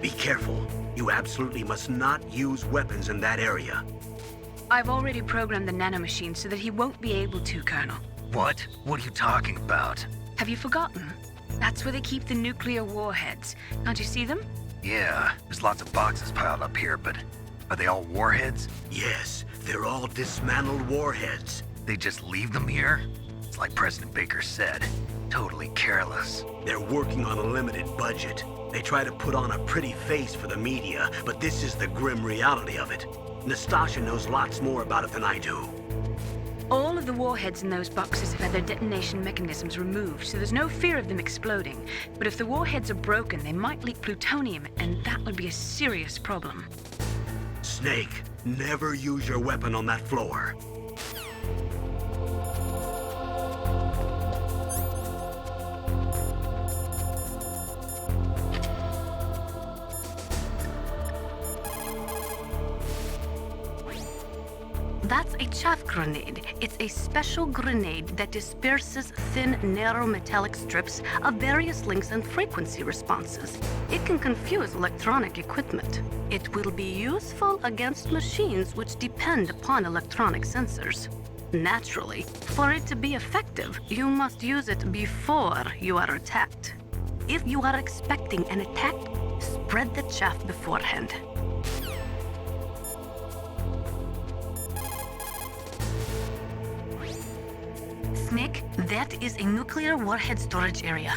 Be careful. You absolutely must not use weapons in that area. I've already programmed the nanomachine so that he won't be able to, Colonel. What? What are you talking about? Have you forgotten? That's where they keep the nuclear warheads. Can't you see them? Yeah, there's lots of boxes piled up here, but are they all warheads? Yes, they're all dismantled warheads. They just leave them here? It's like President Baker said, totally careless. They're working on a limited budget. They try to put on a pretty face for the media, but this is the grim reality of it. Nastasha knows lots more about it than I do. All of the warheads in those boxes have had their detonation mechanisms removed, so there's no fear of them exploding. But if the warheads are broken, they might leak plutonium, and that would be a serious problem. Snake, never use your weapon on that floor. That's a chaff grenade. It's a special grenade that disperses thin, narrow metallic strips of various lengths and frequency responses. It can confuse electronic equipment. It will be useful against machines which depend upon electronic sensors. Naturally, for it to be effective, you must use it before you are attacked. If you are expecting an attack, spread the chaff beforehand. Snake, that is a nuclear warhead storage area.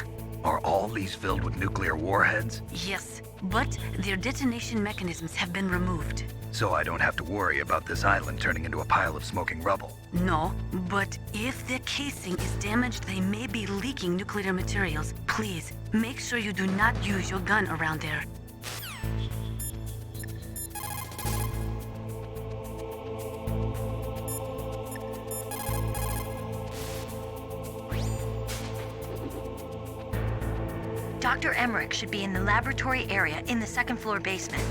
Are all these filled with nuclear warheads? Yes, but their detonation mechanisms have been removed. So I don't have to worry about this island turning into a pile of smoking rubble. No, but if the casing is damaged, they may be leaking nuclear materials. Please, make sure you do not use your gun around there. Dr. Emmerich should be in the laboratory area in the second floor basement.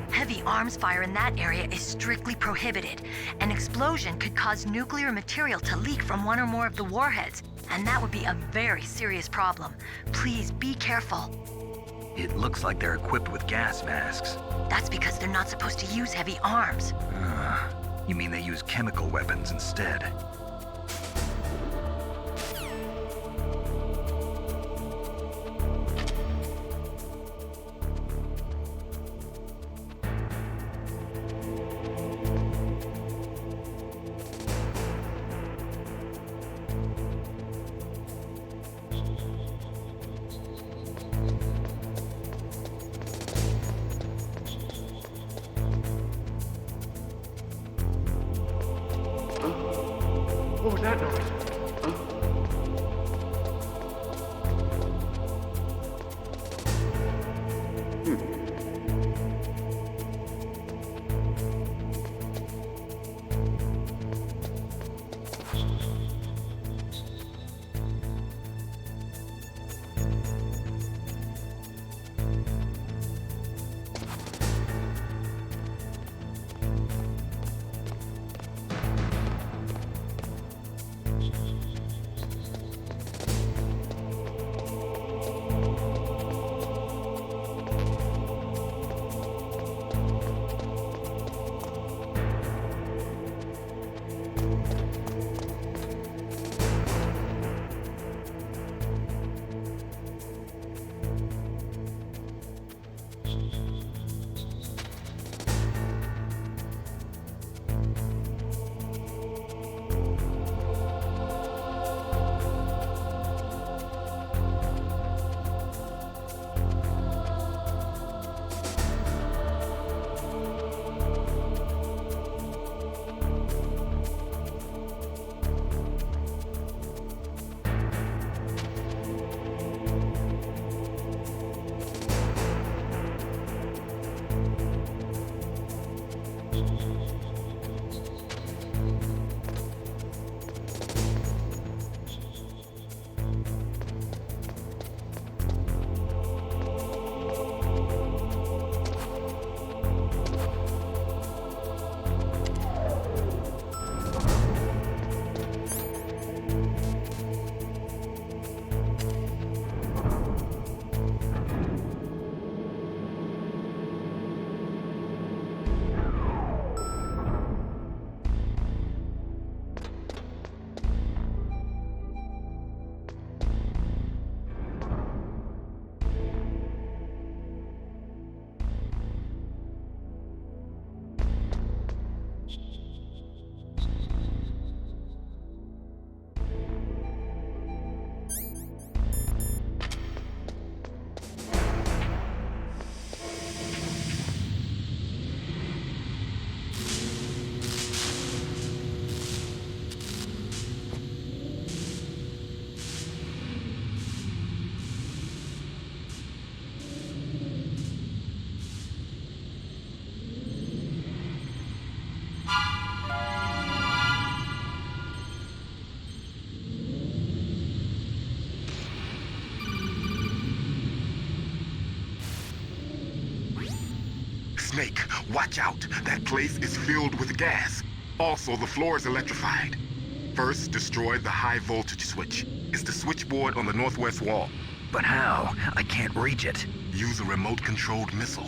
Heavy arms fire in that area is strictly prohibited. An explosion could cause nuclear material to leak from one or more of the warheads, and that would be a very serious problem. Please be careful. It looks like they're equipped with gas masks. That's because they're not supposed to use heavy arms. You mean they use chemical weapons instead? What was that noise? Snake, watch out. That place is filled with gas. Also, the floor is electrified. First, destroy the high voltage switch. It's the switchboard on the northwest wall. But how? I can't reach it. Use a remote-controlled missile.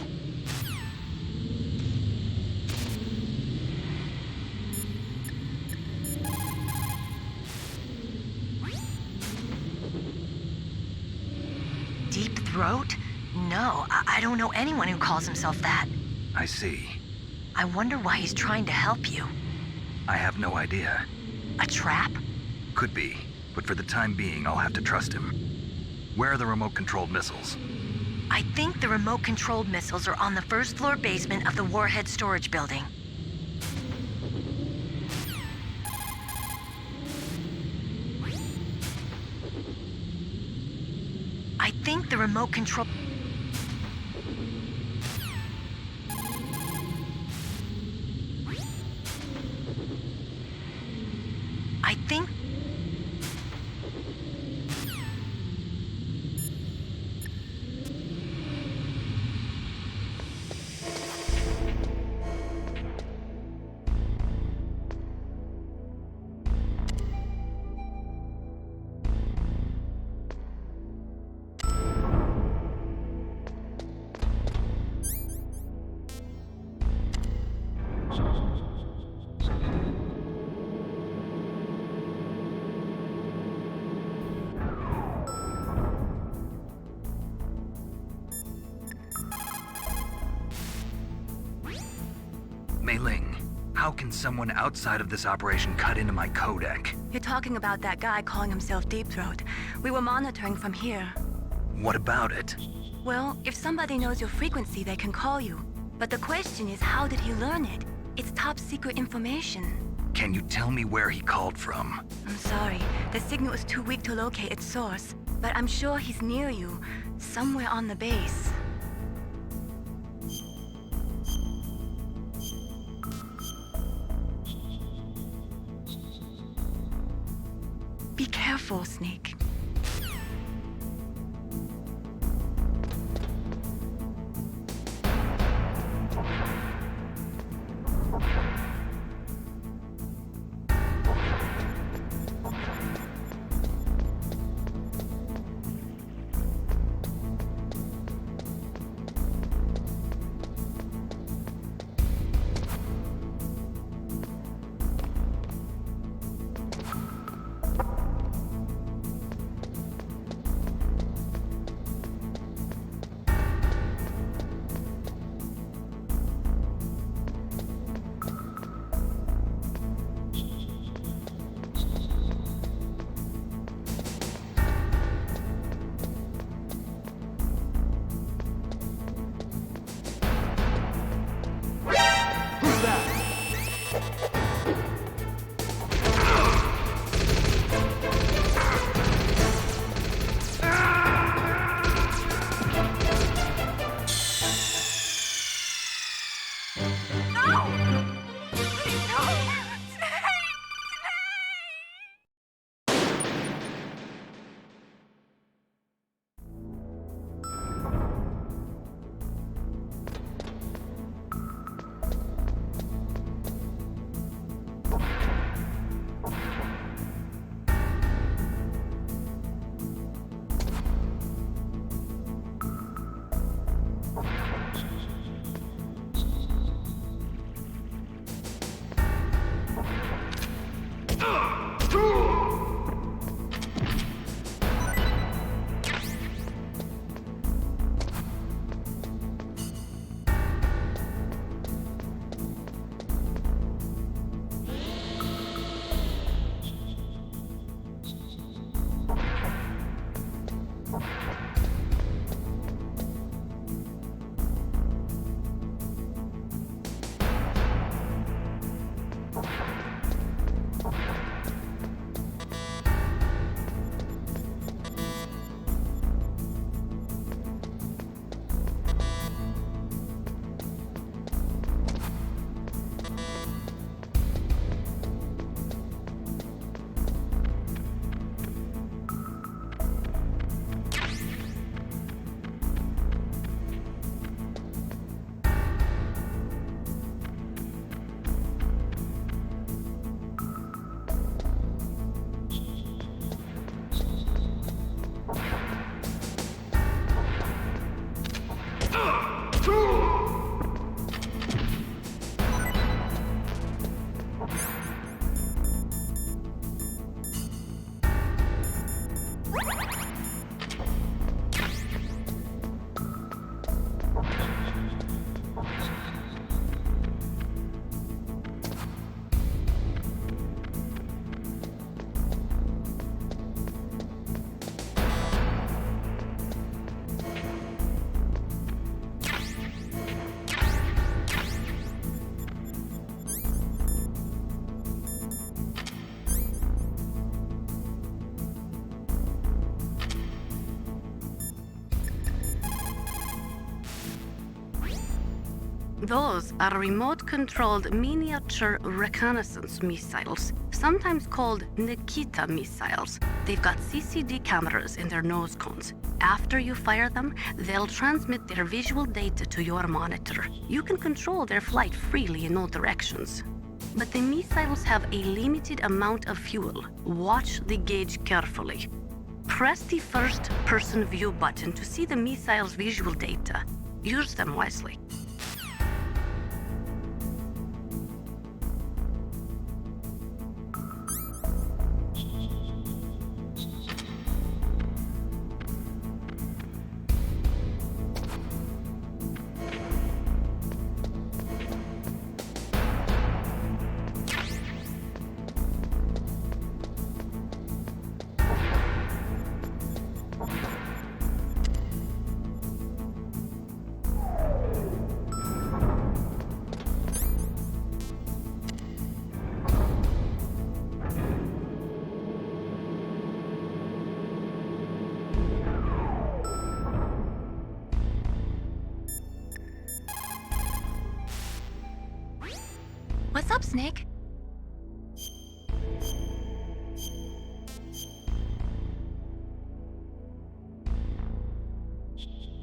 Deep throat? No, I don't know anyone who calls himself that. I see. I wonder why he's trying to help you. I have no idea. A trap? Could be, but for the time being, I'll have to trust him. Where are the remote-controlled missiles? I think the remote-controlled missiles are on the first floor basement of the Warhead storage building. I think the remote control... I think... Mei Ling, how can someone outside of this operation cut into my codec? You're talking about that guy calling himself Deep Throat. We were monitoring from here. What about it? Well, if somebody knows your frequency, they can call you. But the question is, how did he learn it? It's top secret information. Can you tell me where he called from? I'm sorry, the signal is too weak to locate its source. But I'm sure he's near you, somewhere on the base. Be careful, Snake. Those are remote-controlled miniature reconnaissance missiles, sometimes called Nikita missiles. They've got CCD cameras in their nose cones. After you fire them, they'll transmit their visual data to your monitor. You can control their flight freely in all directions. But the missiles have a limited amount of fuel. Watch the gauge carefully. Press the first-person view button to see the missile's visual data. Use them wisely. What's up, Snake?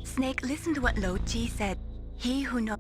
Snake, listen to what Lo Chi said. He who knows.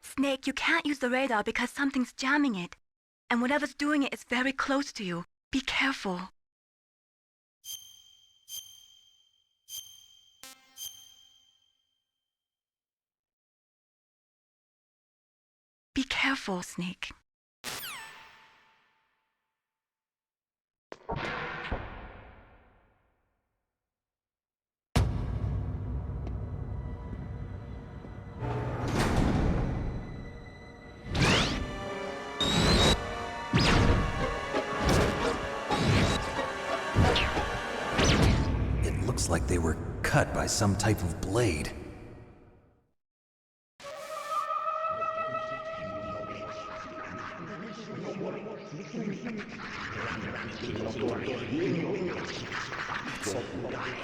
Snake, you can't use the radar because something's jamming it. And whatever's doing it is very close to you. Be careful. Be careful, Snake. It looks like they were cut by some type of blade.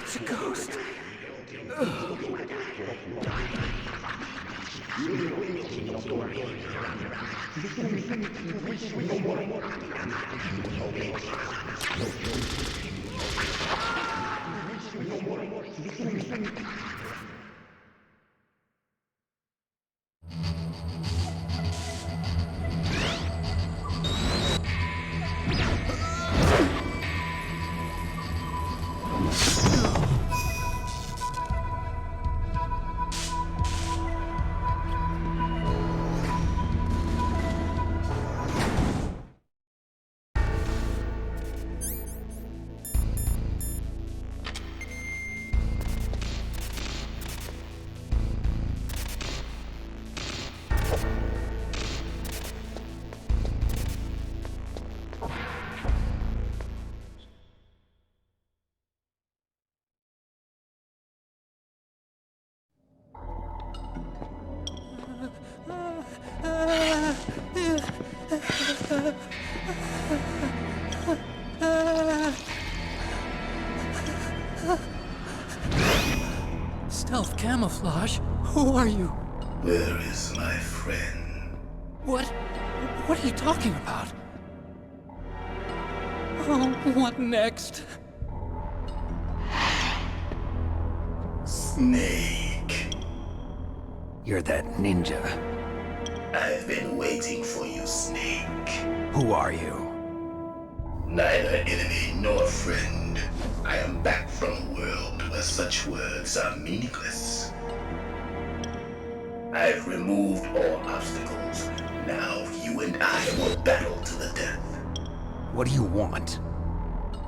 It's a ghost. Stealth camouflage? Who are you? Where is my friend? What are you talking about? Oh, what next? Snake. You're that ninja. I've been waiting for you, Snake. Who are you? Neither enemy nor friend. I am back from a world where such words are meaningless. I've removed all obstacles. Now you and I will battle to the death. What do you want?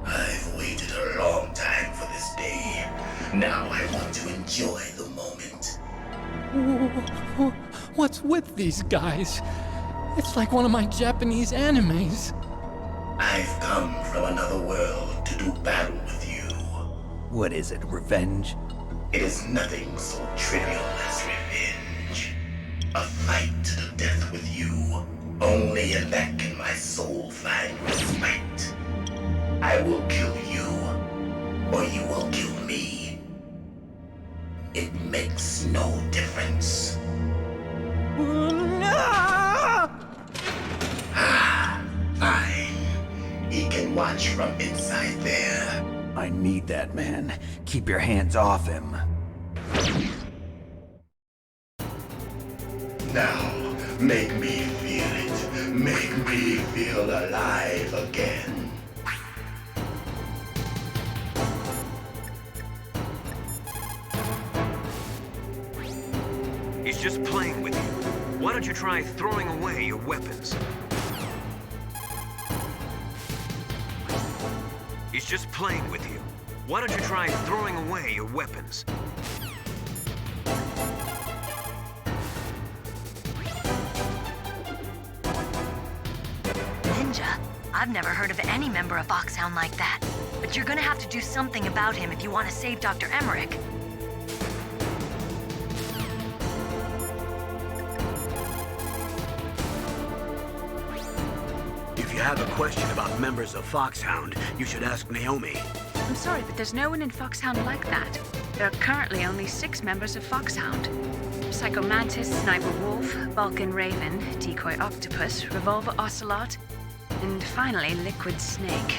I've waited a long time for this day. Now I want to enjoy the moment. What's with these guys? It's like one of my Japanese animes. I've come from another world to do battle with you. What is it, revenge? It is nothing so trivial as revenge. A fight to the death with you. Only in that can my soul find respite. I will kill you, or you will kill me. It makes no difference. Fine. He can watch from inside there. I need that man. Keep your hands off him. Now, make me feel it. Make me feel alive again. He's just playing with you. Why don't you try throwing away your weapons? He's just playing with you. Why don't you try throwing away your weapons? Ninja? I've never heard of any member of Foxhound like that. But you're gonna have to do something about him if you want to save Dr. Emmerich. If you have a question about members of Foxhound, you should ask Naomi. I'm sorry, but there's no one in Foxhound like that. There are currently only 6 members of Foxhound. Psycho Mantis, Sniper Wolf, Vulcan Raven, Decoy Octopus, Revolver Ocelot, and finally Liquid Snake.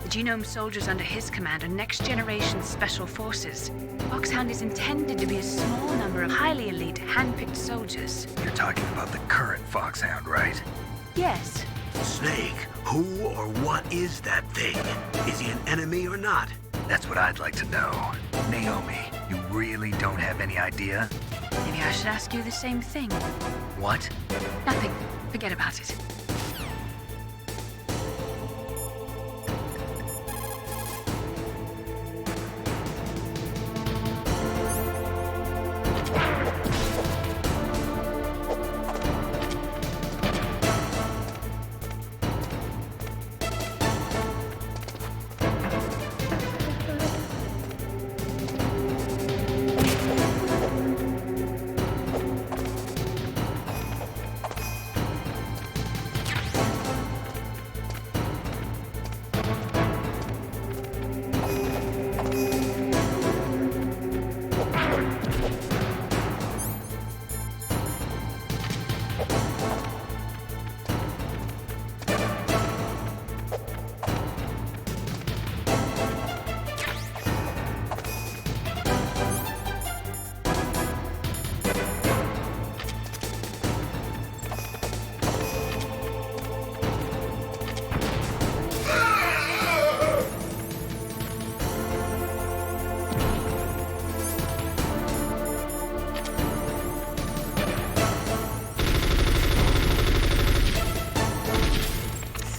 The Genome soldiers under his command are next-generation special forces. Foxhound is intended to be a small number of highly elite, hand-picked soldiers. You're talking about the current Foxhound, right? Yes. Snake, who or what is that thing? Is he an enemy or not? That's what I'd like to know. Naomi, you really don't have any idea? Maybe I should ask you the same thing. What? Nothing. Forget about it.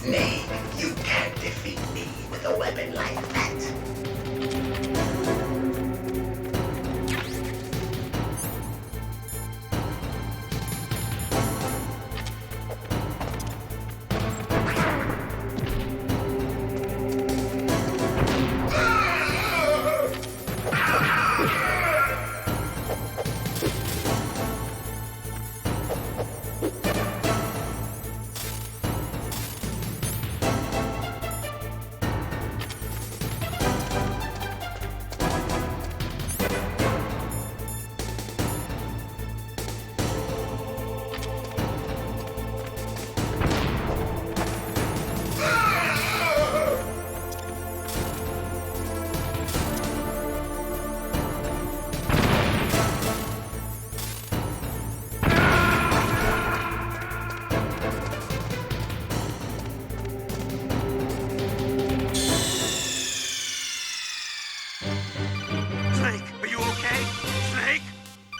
Snake, you can't defeat me with a weapon like that. Snake, are you okay? Snake?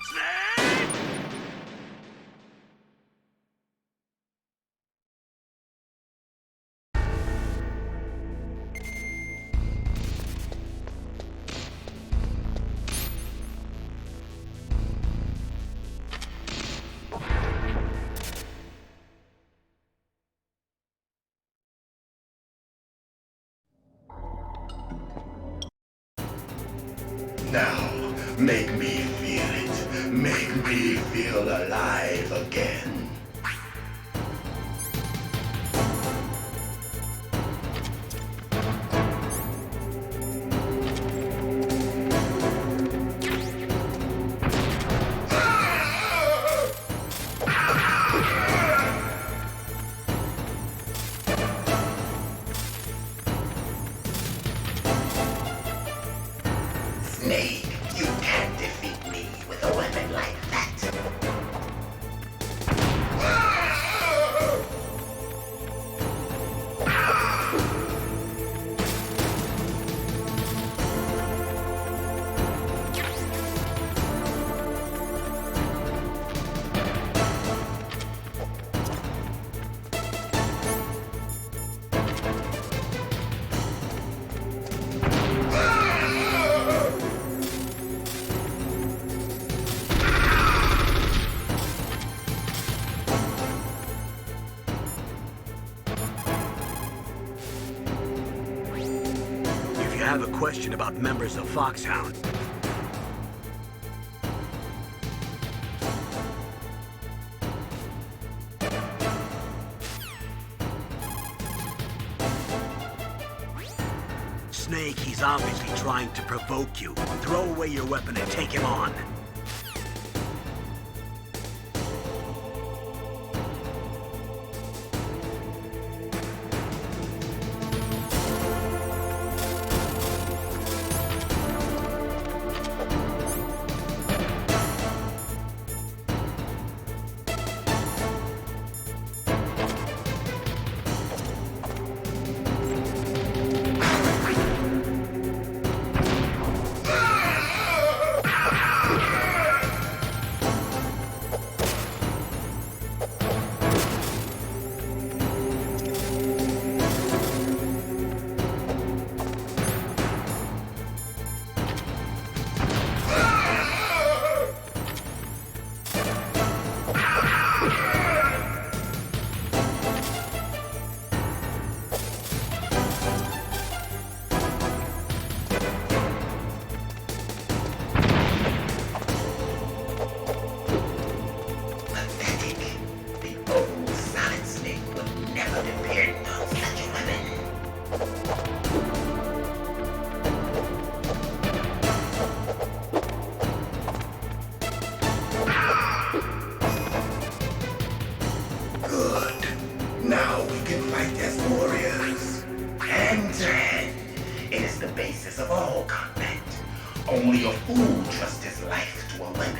Snake! Now, make me feel it. Make me feel alive again. Snake, you can't defeat me with a weapon like that. If you have a question about members of Foxhound, Snake, he's obviously trying to provoke you. Throw away your weapon and take him on. hand-to-hand. It is the basis of all combat. Only a fool trusts his life to a weapon.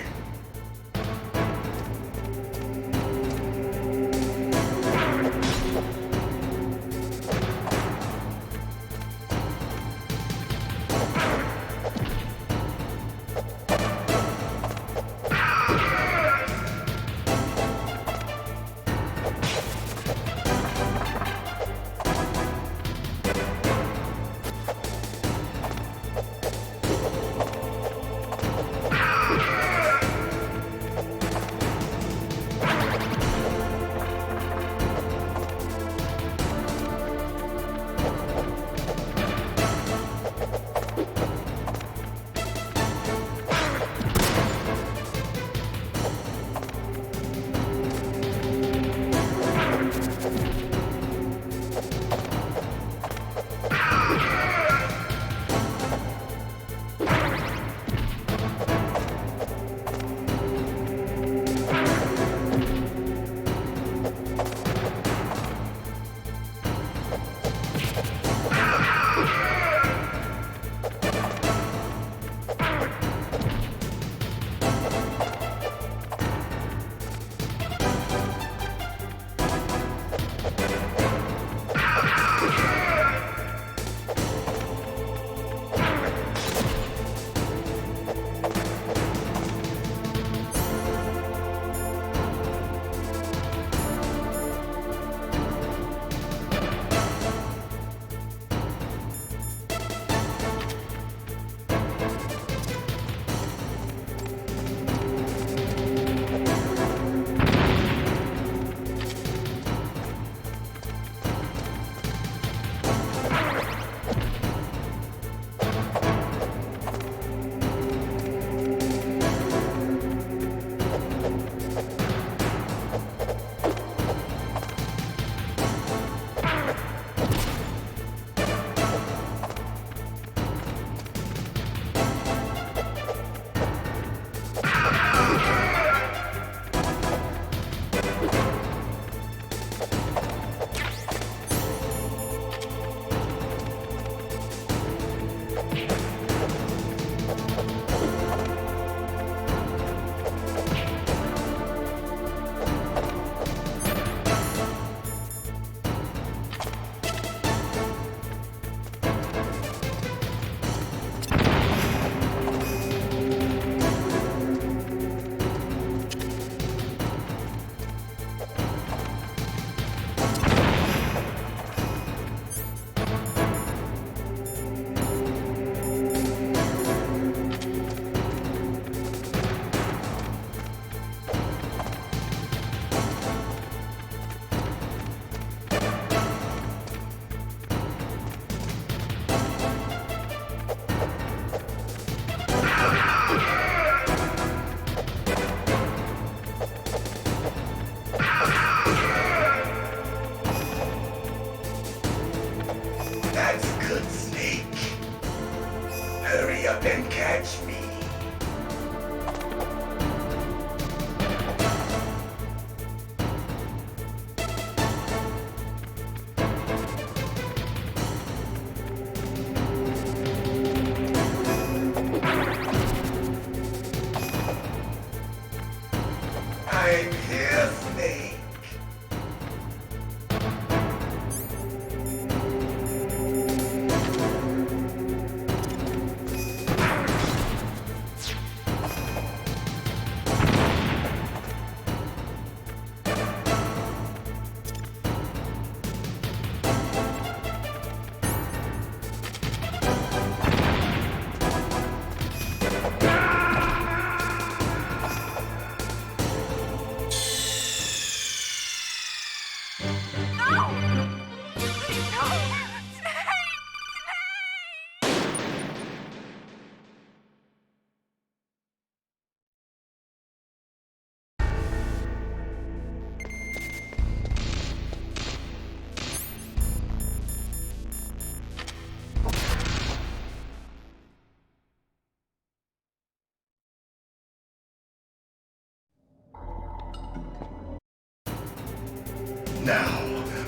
Now,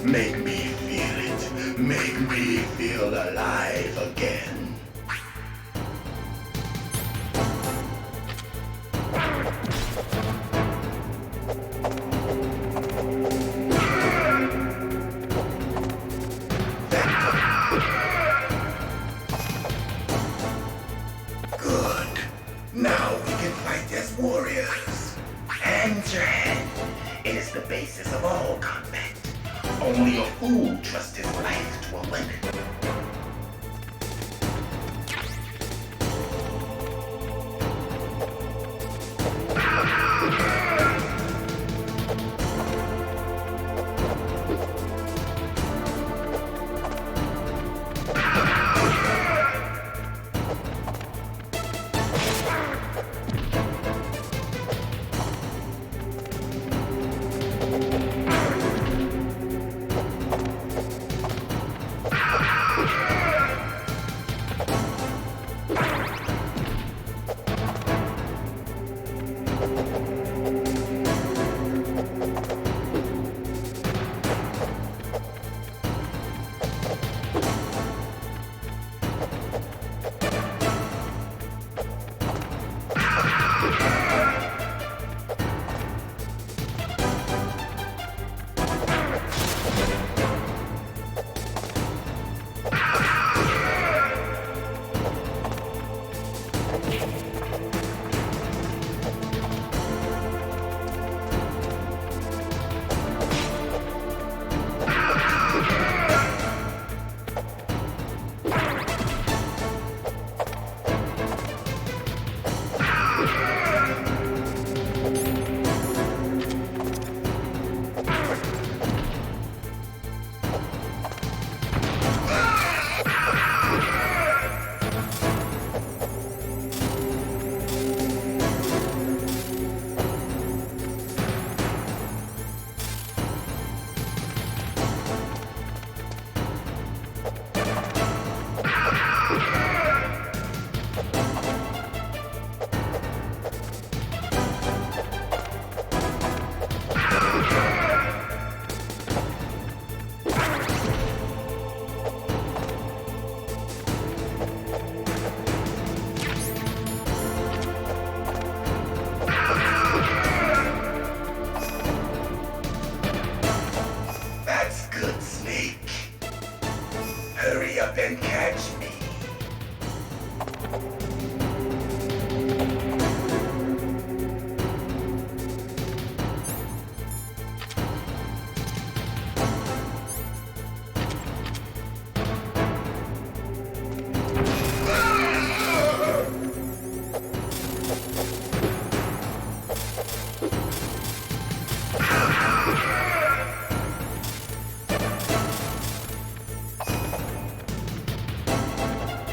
make me feel it. Make me feel alive again. Good. Now we can fight as warriors. Hand to hand. It is the basis of all combat. Only a fool trusts his life to a weapon. Hurry up and catch me.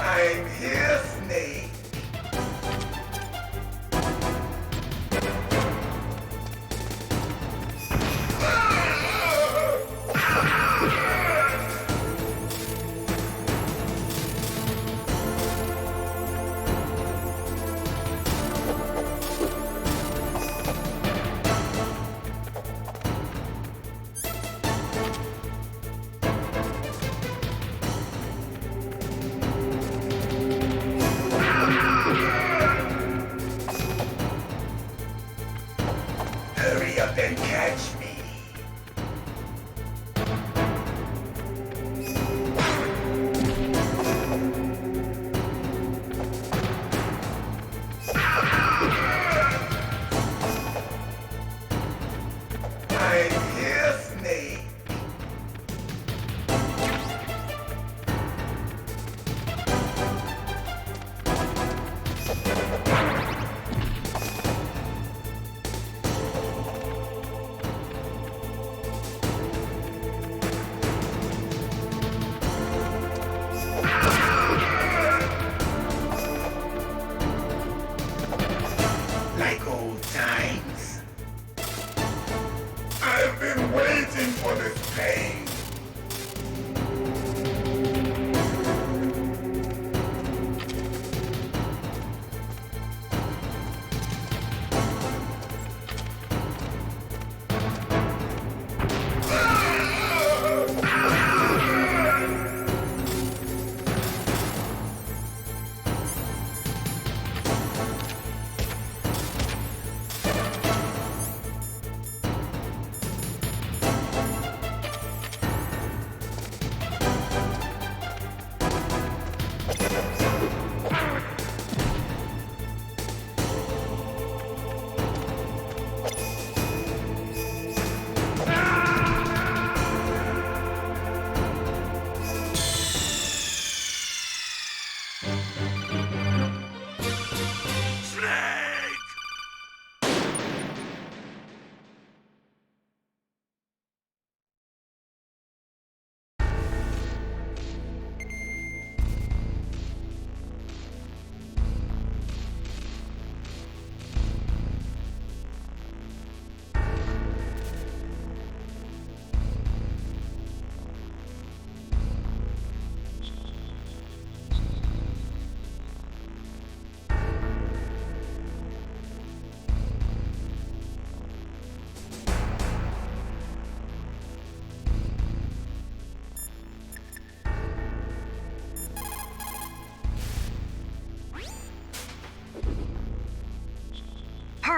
I'm here, Snake.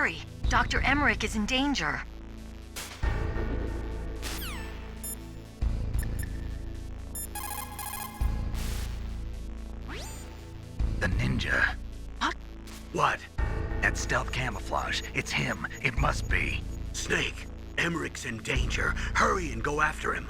hurry. Dr. Emmerich is in danger. The ninja. What? That stealth camouflage. It's him. It must be. Snake, Emmerich's in danger. Hurry and go after him.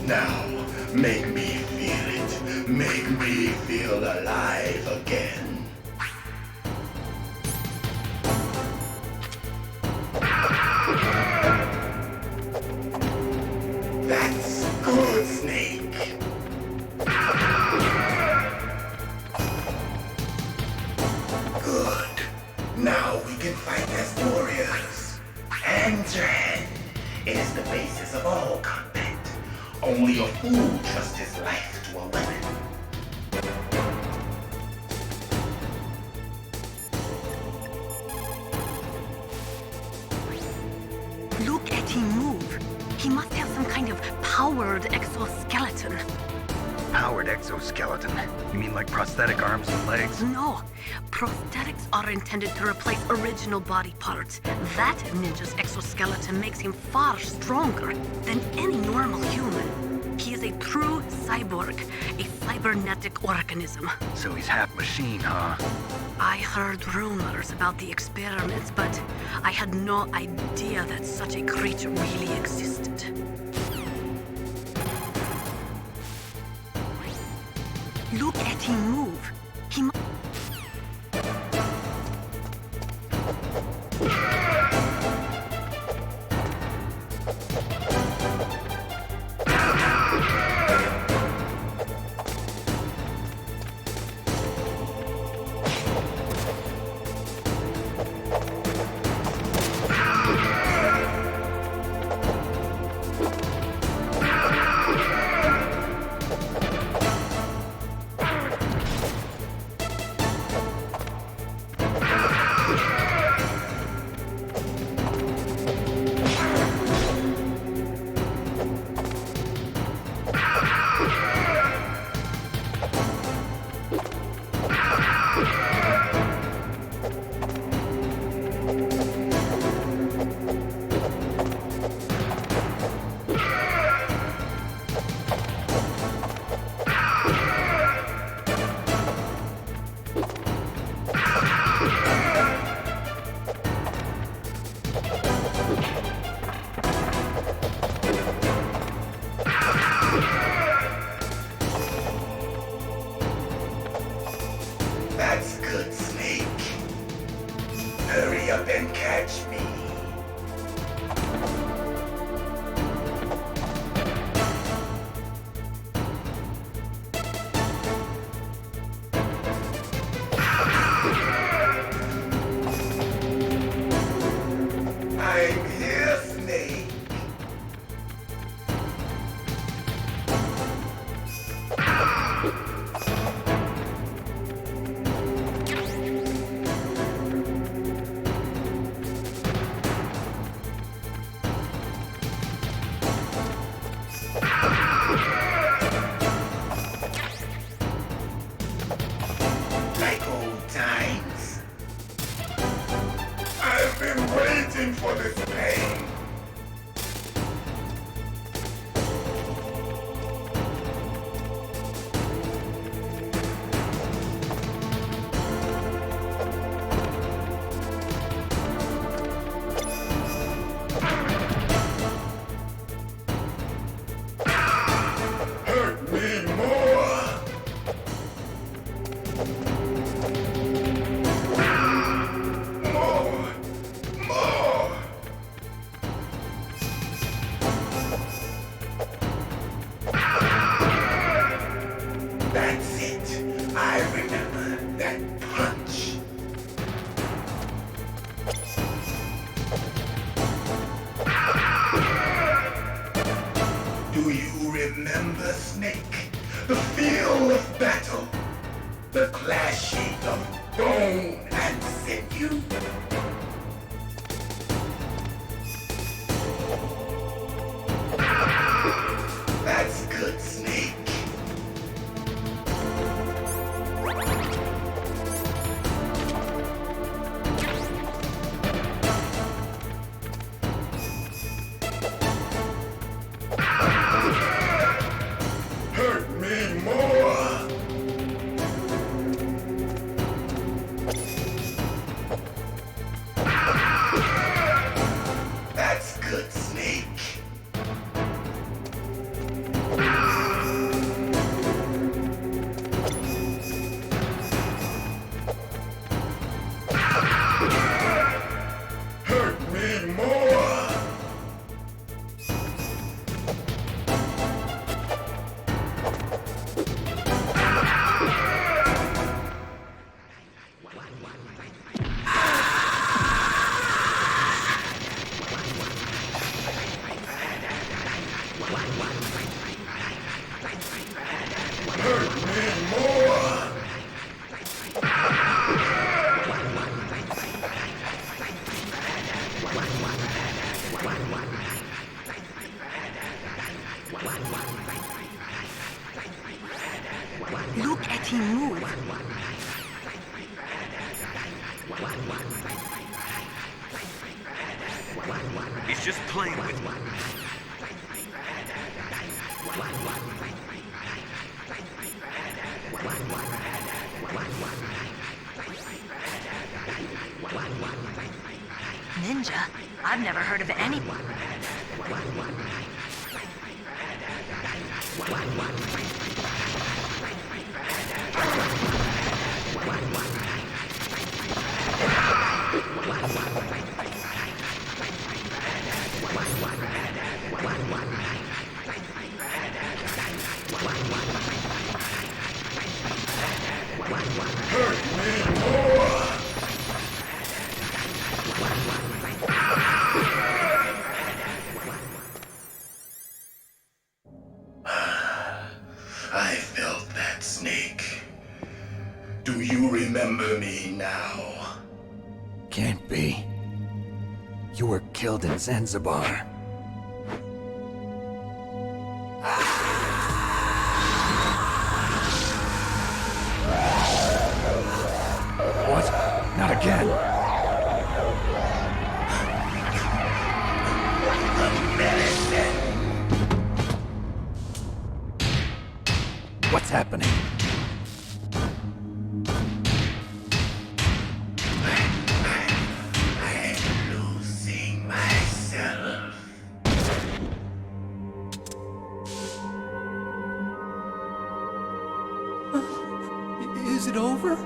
Now, make me feel it. Make me feel alive again. That's good, Snake. Good. Now we can fight as warriors. Hand to hand. It is the basis of all combat. Only a fool trusts his life to a weapon. Look at him move. He must have some kind of powered exoskeleton. Powered exoskeleton. You mean like prosthetic arms and legs? No. Prosthetics are intended to replace original body parts. That ninja's exoskeleton makes him far stronger than any normal human. He is a true cyborg, a cybernetic organism. So he's half machine, huh? I heard rumors about the experiments, but I had no idea that such a creature really existed. Look at him move. He must... Hurry up and catch me. I'm here, Snake. Like old times. I've been waiting for this pain. Hurt me more. More. That's it. I remember that punch. Do you remember, Snake? The feel of battle. The clashing of bone and sinew. That's good, Snake. Hurt me more. That's good, Snake. Hurt me more. Hurt me more. Look at him move. He's just playing with me. Ninja? I've never heard of anyone. Hurt me more. I felt that, Snake. Do you remember me now? Can't be. You were killed in Zanzibar. What? Not again. What's happening? I'm losing myself. Is it over?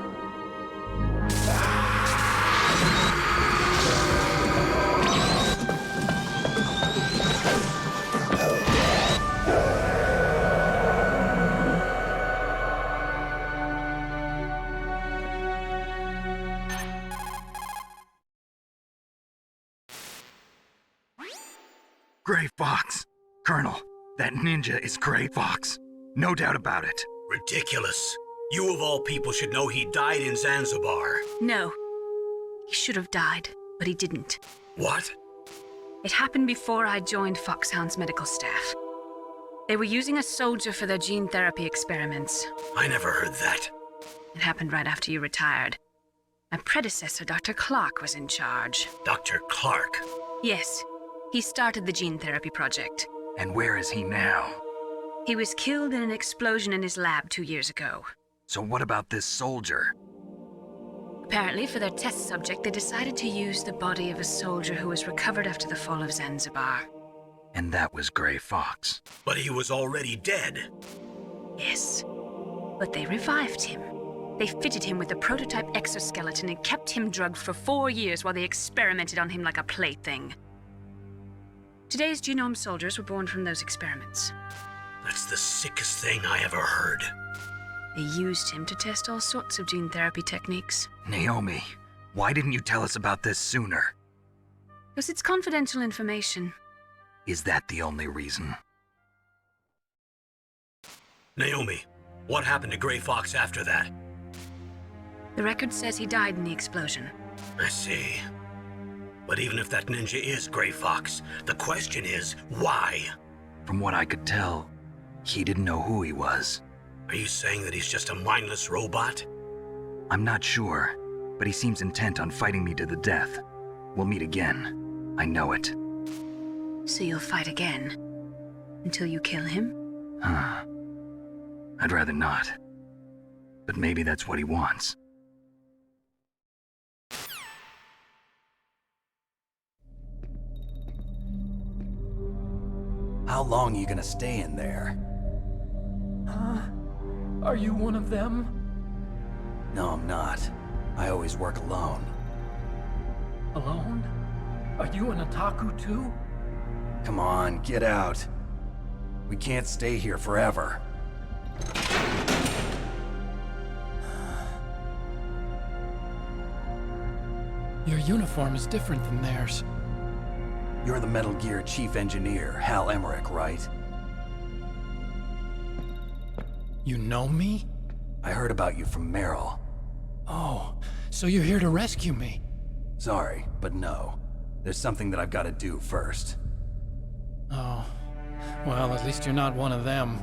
Gray Fox! Colonel, that ninja is Gray Fox. No doubt about it. Ridiculous. You of all people should know he died in Zanzibar. No. He should have died, but he didn't. What? It happened before I joined Foxhound's medical staff. They were using a soldier for their gene therapy experiments. I never heard that. It happened right after you retired. My predecessor, Dr. Clark, was in charge. Dr. Clark? Yes, he started the gene therapy project. And where is he now? He was killed in an explosion in his lab 2 years ago. So what about this soldier? Apparently, for their test subject, they decided to use the body of a soldier who was recovered after the fall of Zanzibar. And that was Gray Fox. But he was already dead. Yes, but they revived him. They fitted him with a prototype exoskeleton and kept him drugged for 4 years while they experimented on him like a plaything. Today's genome soldiers were born from those experiments. That's the sickest thing I ever heard. They used him to test all sorts of gene therapy techniques. Naomi, why didn't you tell us about this sooner? Because it's confidential information. Is that the only reason? Naomi, what happened to Gray Fox after that? The record says he died in the explosion. I see. But even if that ninja is Gray Fox, the question is, why? From what I could tell, he didn't know who he was. Are you saying that he's just a mindless robot? I'm not sure, but he seems intent on fighting me to the death. We'll meet again. I know it. So you'll fight again? Until you kill him? Huh. I'd rather not. But maybe that's what he wants. How long are you gonna stay in there? Huh? Are you one of them? No, I'm not. I always work alone. Alone? Are you an otaku too? Come on, get out. We can't stay here forever. Your uniform is different than theirs. You're the Metal Gear chief engineer, Hal Emmerich, right? You know me? I heard about you from Meryl. Oh, so you're here to rescue me? Sorry, but no. There's something that I've got to do first. Oh, well, at least you're not one of them.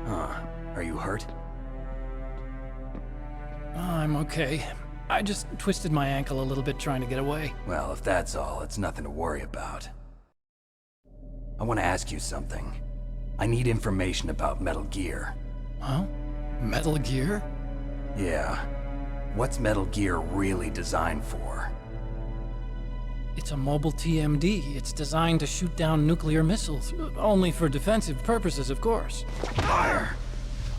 Huh. Are you hurt? I'm okay. I just twisted my ankle a little bit trying to get away. Well, if that's all, it's nothing to worry about. I want to ask you something. I need information about Metal Gear. Huh? Metal Gear? Yeah. What's Metal Gear really designed for? It's a mobile TMD. It's designed to shoot down nuclear missiles. Only for defensive purposes, of course. Fire!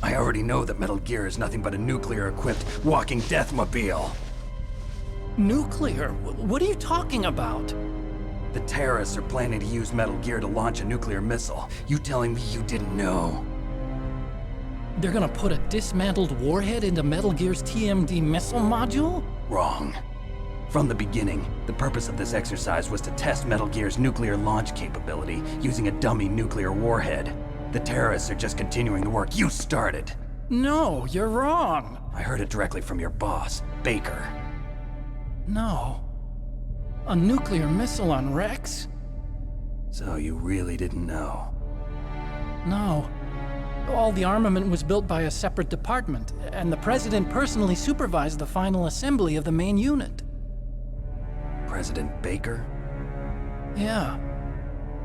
I already know that Metal Gear is nothing but a nuclear-equipped walking deathmobile. Nuclear? What are you talking about? The terrorists are planning to use Metal Gear to launch a nuclear missile. You telling me you didn't know? They're gonna put a dismantled warhead into Metal Gear's TMD missile module? Wrong. From the beginning, the purpose of this exercise was to test Metal Gear's nuclear launch capability using a dummy nuclear warhead. The terrorists are just continuing the work you started. No, you're wrong. I heard it directly from your boss, Baker. No. A nuclear missile on Rex? So you really didn't know? No. All the armament was built by a separate department, and the President personally supervised the final assembly of the main unit. President Baker? Yeah.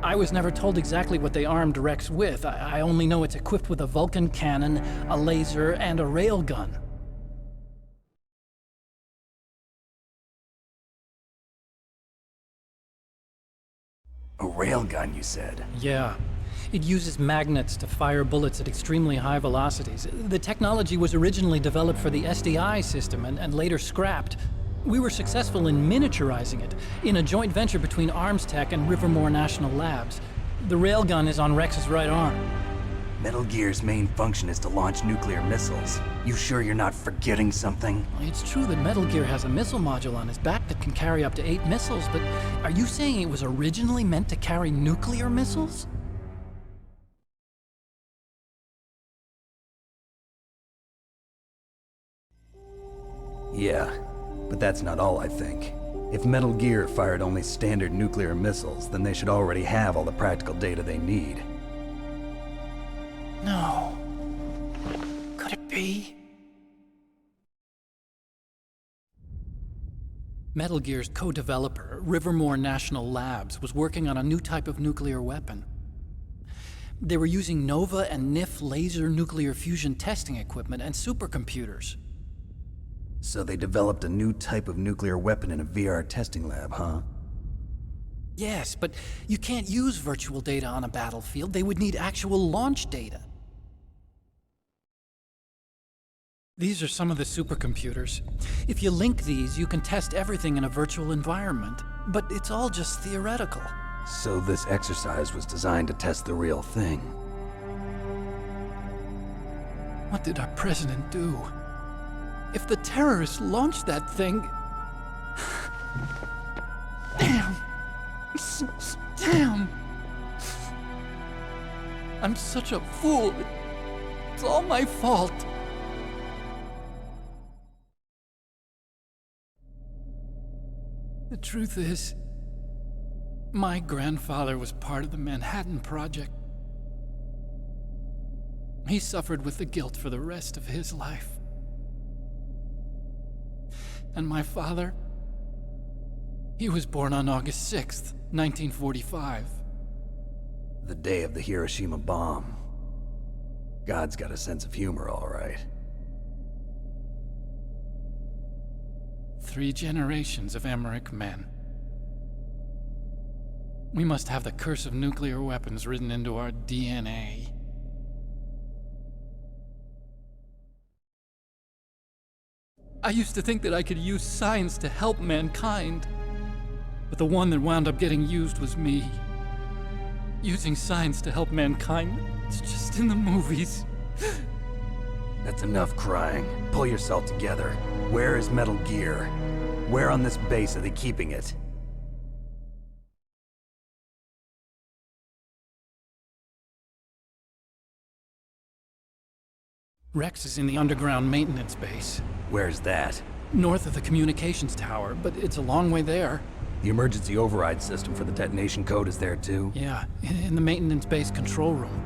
I was never told exactly what they armed Rex with. I only know it's equipped with a Vulcan cannon, a laser, and a railgun. A railgun, you said? Yeah. It uses magnets to fire bullets at extremely high velocities. The technology was originally developed for the SDI system and later scrapped. We were successful in miniaturizing it, in a joint venture between Arms Tech and Rivermore National Labs. The railgun is on Rex's right arm. Metal Gear's main function is to launch nuclear missiles. You sure you're not forgetting something? It's true that Metal Gear has a missile module on his back that can carry up to 8 missiles, but are you saying it was originally meant to carry nuclear missiles? Yeah, but that's not all I think. If Metal Gear fired only standard nuclear missiles, then they should already have all the practical data they need. No. Could it be? Metal Gear's co-developer, Rivermore National Labs, was working on a new type of nuclear weapon. They were using NOVA and NIF laser nuclear fusion testing equipment and supercomputers. So they developed a new type of nuclear weapon in a VR testing lab, huh? Yes, but you can't use virtual data on a battlefield. They would need actual launch data. These are some of the supercomputers. If you link these, you can test everything in a virtual environment. But it's all just theoretical. So this exercise was designed to test the real thing. What did our president do? If the terrorists launched that thing... Damn! Damn! I'm such a fool. It's all my fault. The truth is, my grandfather was part of the Manhattan Project. He suffered with the guilt for the rest of his life. And my father, he was born on August 6th, 1945. The day of the Hiroshima bomb. God's got a sense of humor, all right. 3 generations of Emmerich men. We must have the curse of nuclear weapons written into our DNA. I used to think that I could use science to help mankind, but the one that wound up getting used was me. Using science to help mankind, it's just in the movies. That's enough crying. Pull yourself together. Where is Metal Gear? Where on this base are they keeping it? Rex is in the underground maintenance base. Where's that? North of the communications tower, but it's a long way there. The emergency override system for the detonation code is there too? Yeah, in the maintenance base control room.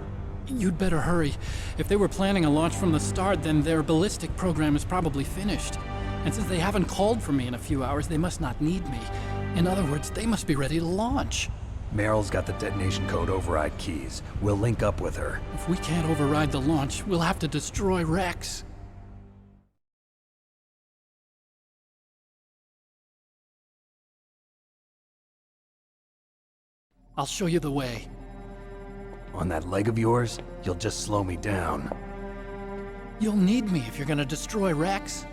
You'd better hurry. If they were planning a launch from the start, then their ballistic program is probably finished. And since they haven't called for me in a few hours, they must not need me. In other words, they must be ready to launch. Meryl's got the detonation code override keys. We'll link up with her. If we can't override the launch, we'll have to destroy Rex. I'll show you the way. On that leg of yours, you'll just slow me down. You'll need me if you're gonna destroy Rex.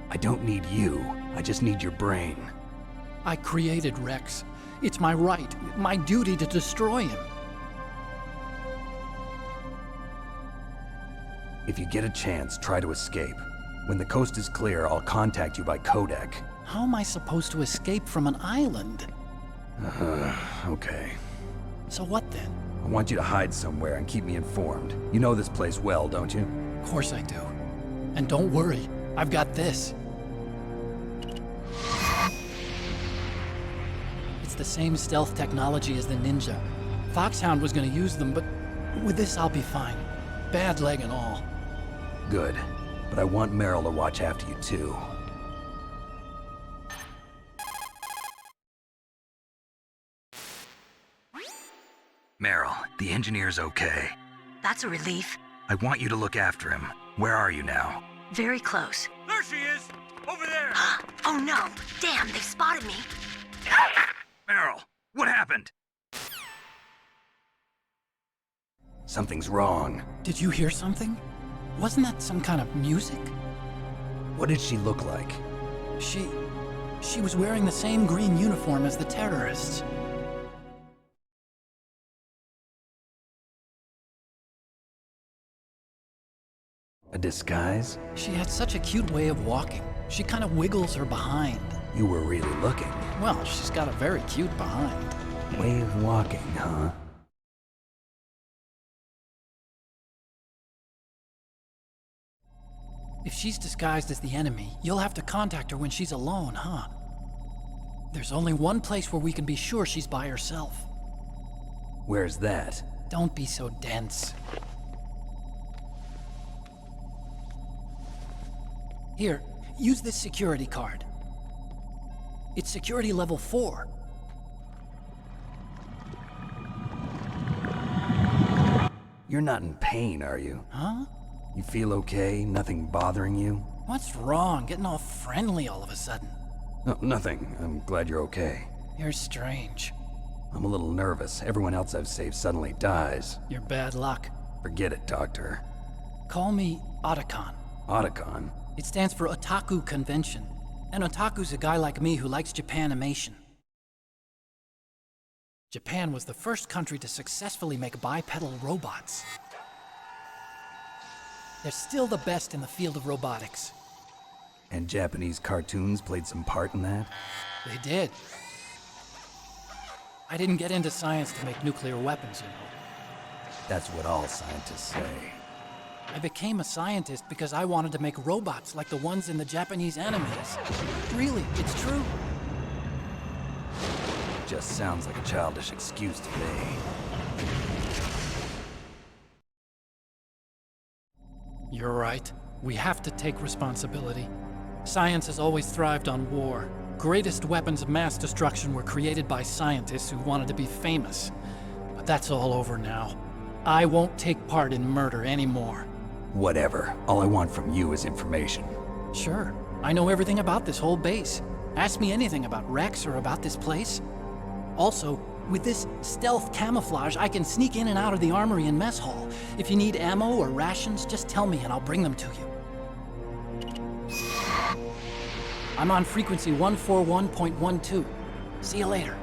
I don't need you. I just need your brain. I created Rex. It's my right, my duty to destroy him. If you get a chance, try to escape. When the coast is clear, I'll contact you by codec. How am I supposed to escape from an island? Okay. So what then? I want you to hide somewhere and keep me informed. You know this place well, don't you? Of course I do. And don't worry, I've got this. It's the same stealth technology as the Ninja. Foxhound was gonna use them, but with this I'll be fine. Bad leg and all. Good. But I want Meryl to watch after you too. Meryl, the engineer's okay. That's a relief. I want you to look after him. Where are you now? Very close. There she is! Over there! Oh no! Damn, they've spotted me. Meryl, what happened? Something's wrong. Did you hear something? Wasn't that some kind of music? What did she look like? She was wearing the same green uniform as the terrorists. A disguise? She had such a cute way of walking. She kind of wiggles her behind. You were really looking. Well, she's got a very cute behind. Way of walking, huh? If she's disguised as the enemy, you'll have to contact her when she's alone, huh? There's only one place where we can be sure she's by herself. Where's that? Don't be so dense. Here, use this security card. It's security level 4. You're not in pain, are you? Huh? You feel okay? Nothing bothering you? What's wrong? Getting all friendly all of a sudden. No, nothing. I'm glad you're okay. You're strange. I'm a little nervous. Everyone else I've saved suddenly dies. You're bad luck. Forget it, Doctor. Call me Otacon. Otacon? It stands for Otaku Convention. An otaku's a guy like me who likes Japanimation. Japan was the first country to successfully make bipedal robots. They're still the best in the field of robotics. And Japanese cartoons played some part in that? They did. I didn't get into science to make nuclear weapons, you know. That's what all scientists say. I became a scientist because I wanted to make robots like the ones in the Japanese animes. Really, it's true. Just sounds like a childish excuse to me. You're right. We have to take responsibility. Science has always thrived on war. Greatest weapons of mass destruction were created by scientists who wanted to be famous. But that's all over now. I won't take part in murder anymore. Whatever. All I want from you is information. Sure. I know everything about this whole base. Ask me anything about Rex or about this place. Also, with this stealth camouflage, I can sneak in and out of the armory and mess hall. If you need ammo or rations, just tell me and I'll bring them to you. I'm on frequency 141.12. See you later.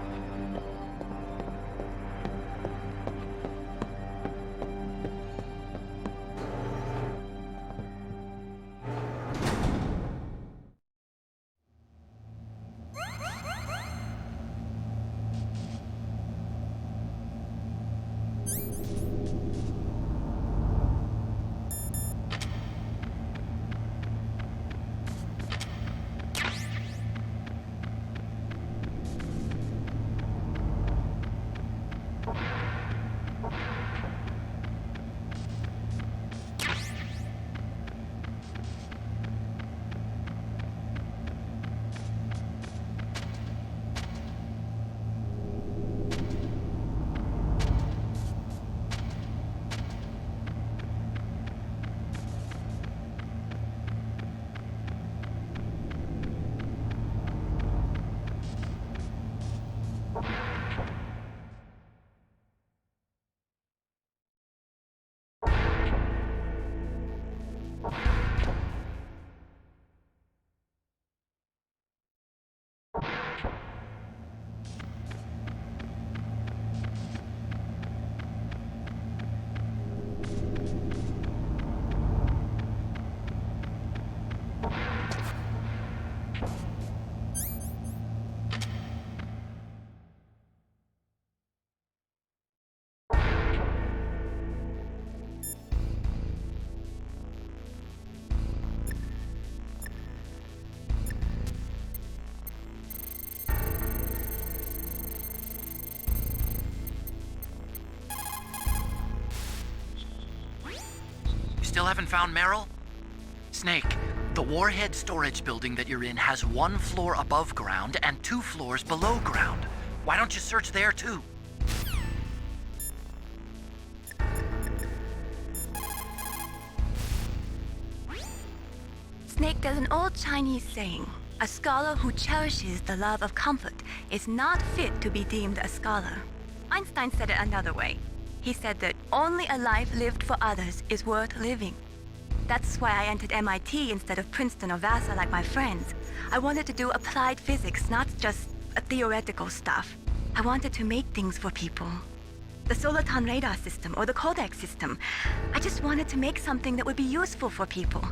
Still haven't found Meryl? Snake, the Warhead storage building that you're in has 1 floor above ground and 2 floors below ground. Why don't you search there too? Snake, there's an old Chinese saying, a scholar who cherishes the love of comfort is not fit to be deemed a scholar. Einstein said it another way. He said that only a life lived for others is worth living. That's why I entered MIT instead of Princeton or Vassar like my friends. I wanted to do applied physics, not just theoretical stuff. I wanted to make things for people. the Soliton radar system or the Codex system. I just wanted to make something that would be useful for people.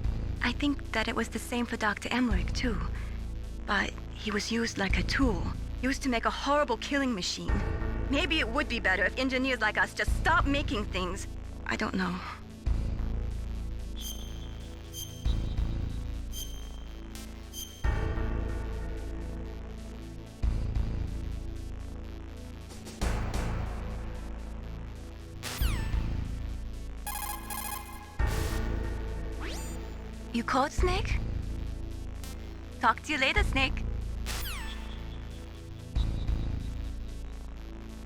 I think that it was the same for Dr. Emmerich, too. But he was used like a tool, used to make a horrible killing machine. Maybe it would be better if engineers like us just stopped making things. I don't know. You called, Snake? Talk to you later, Snake.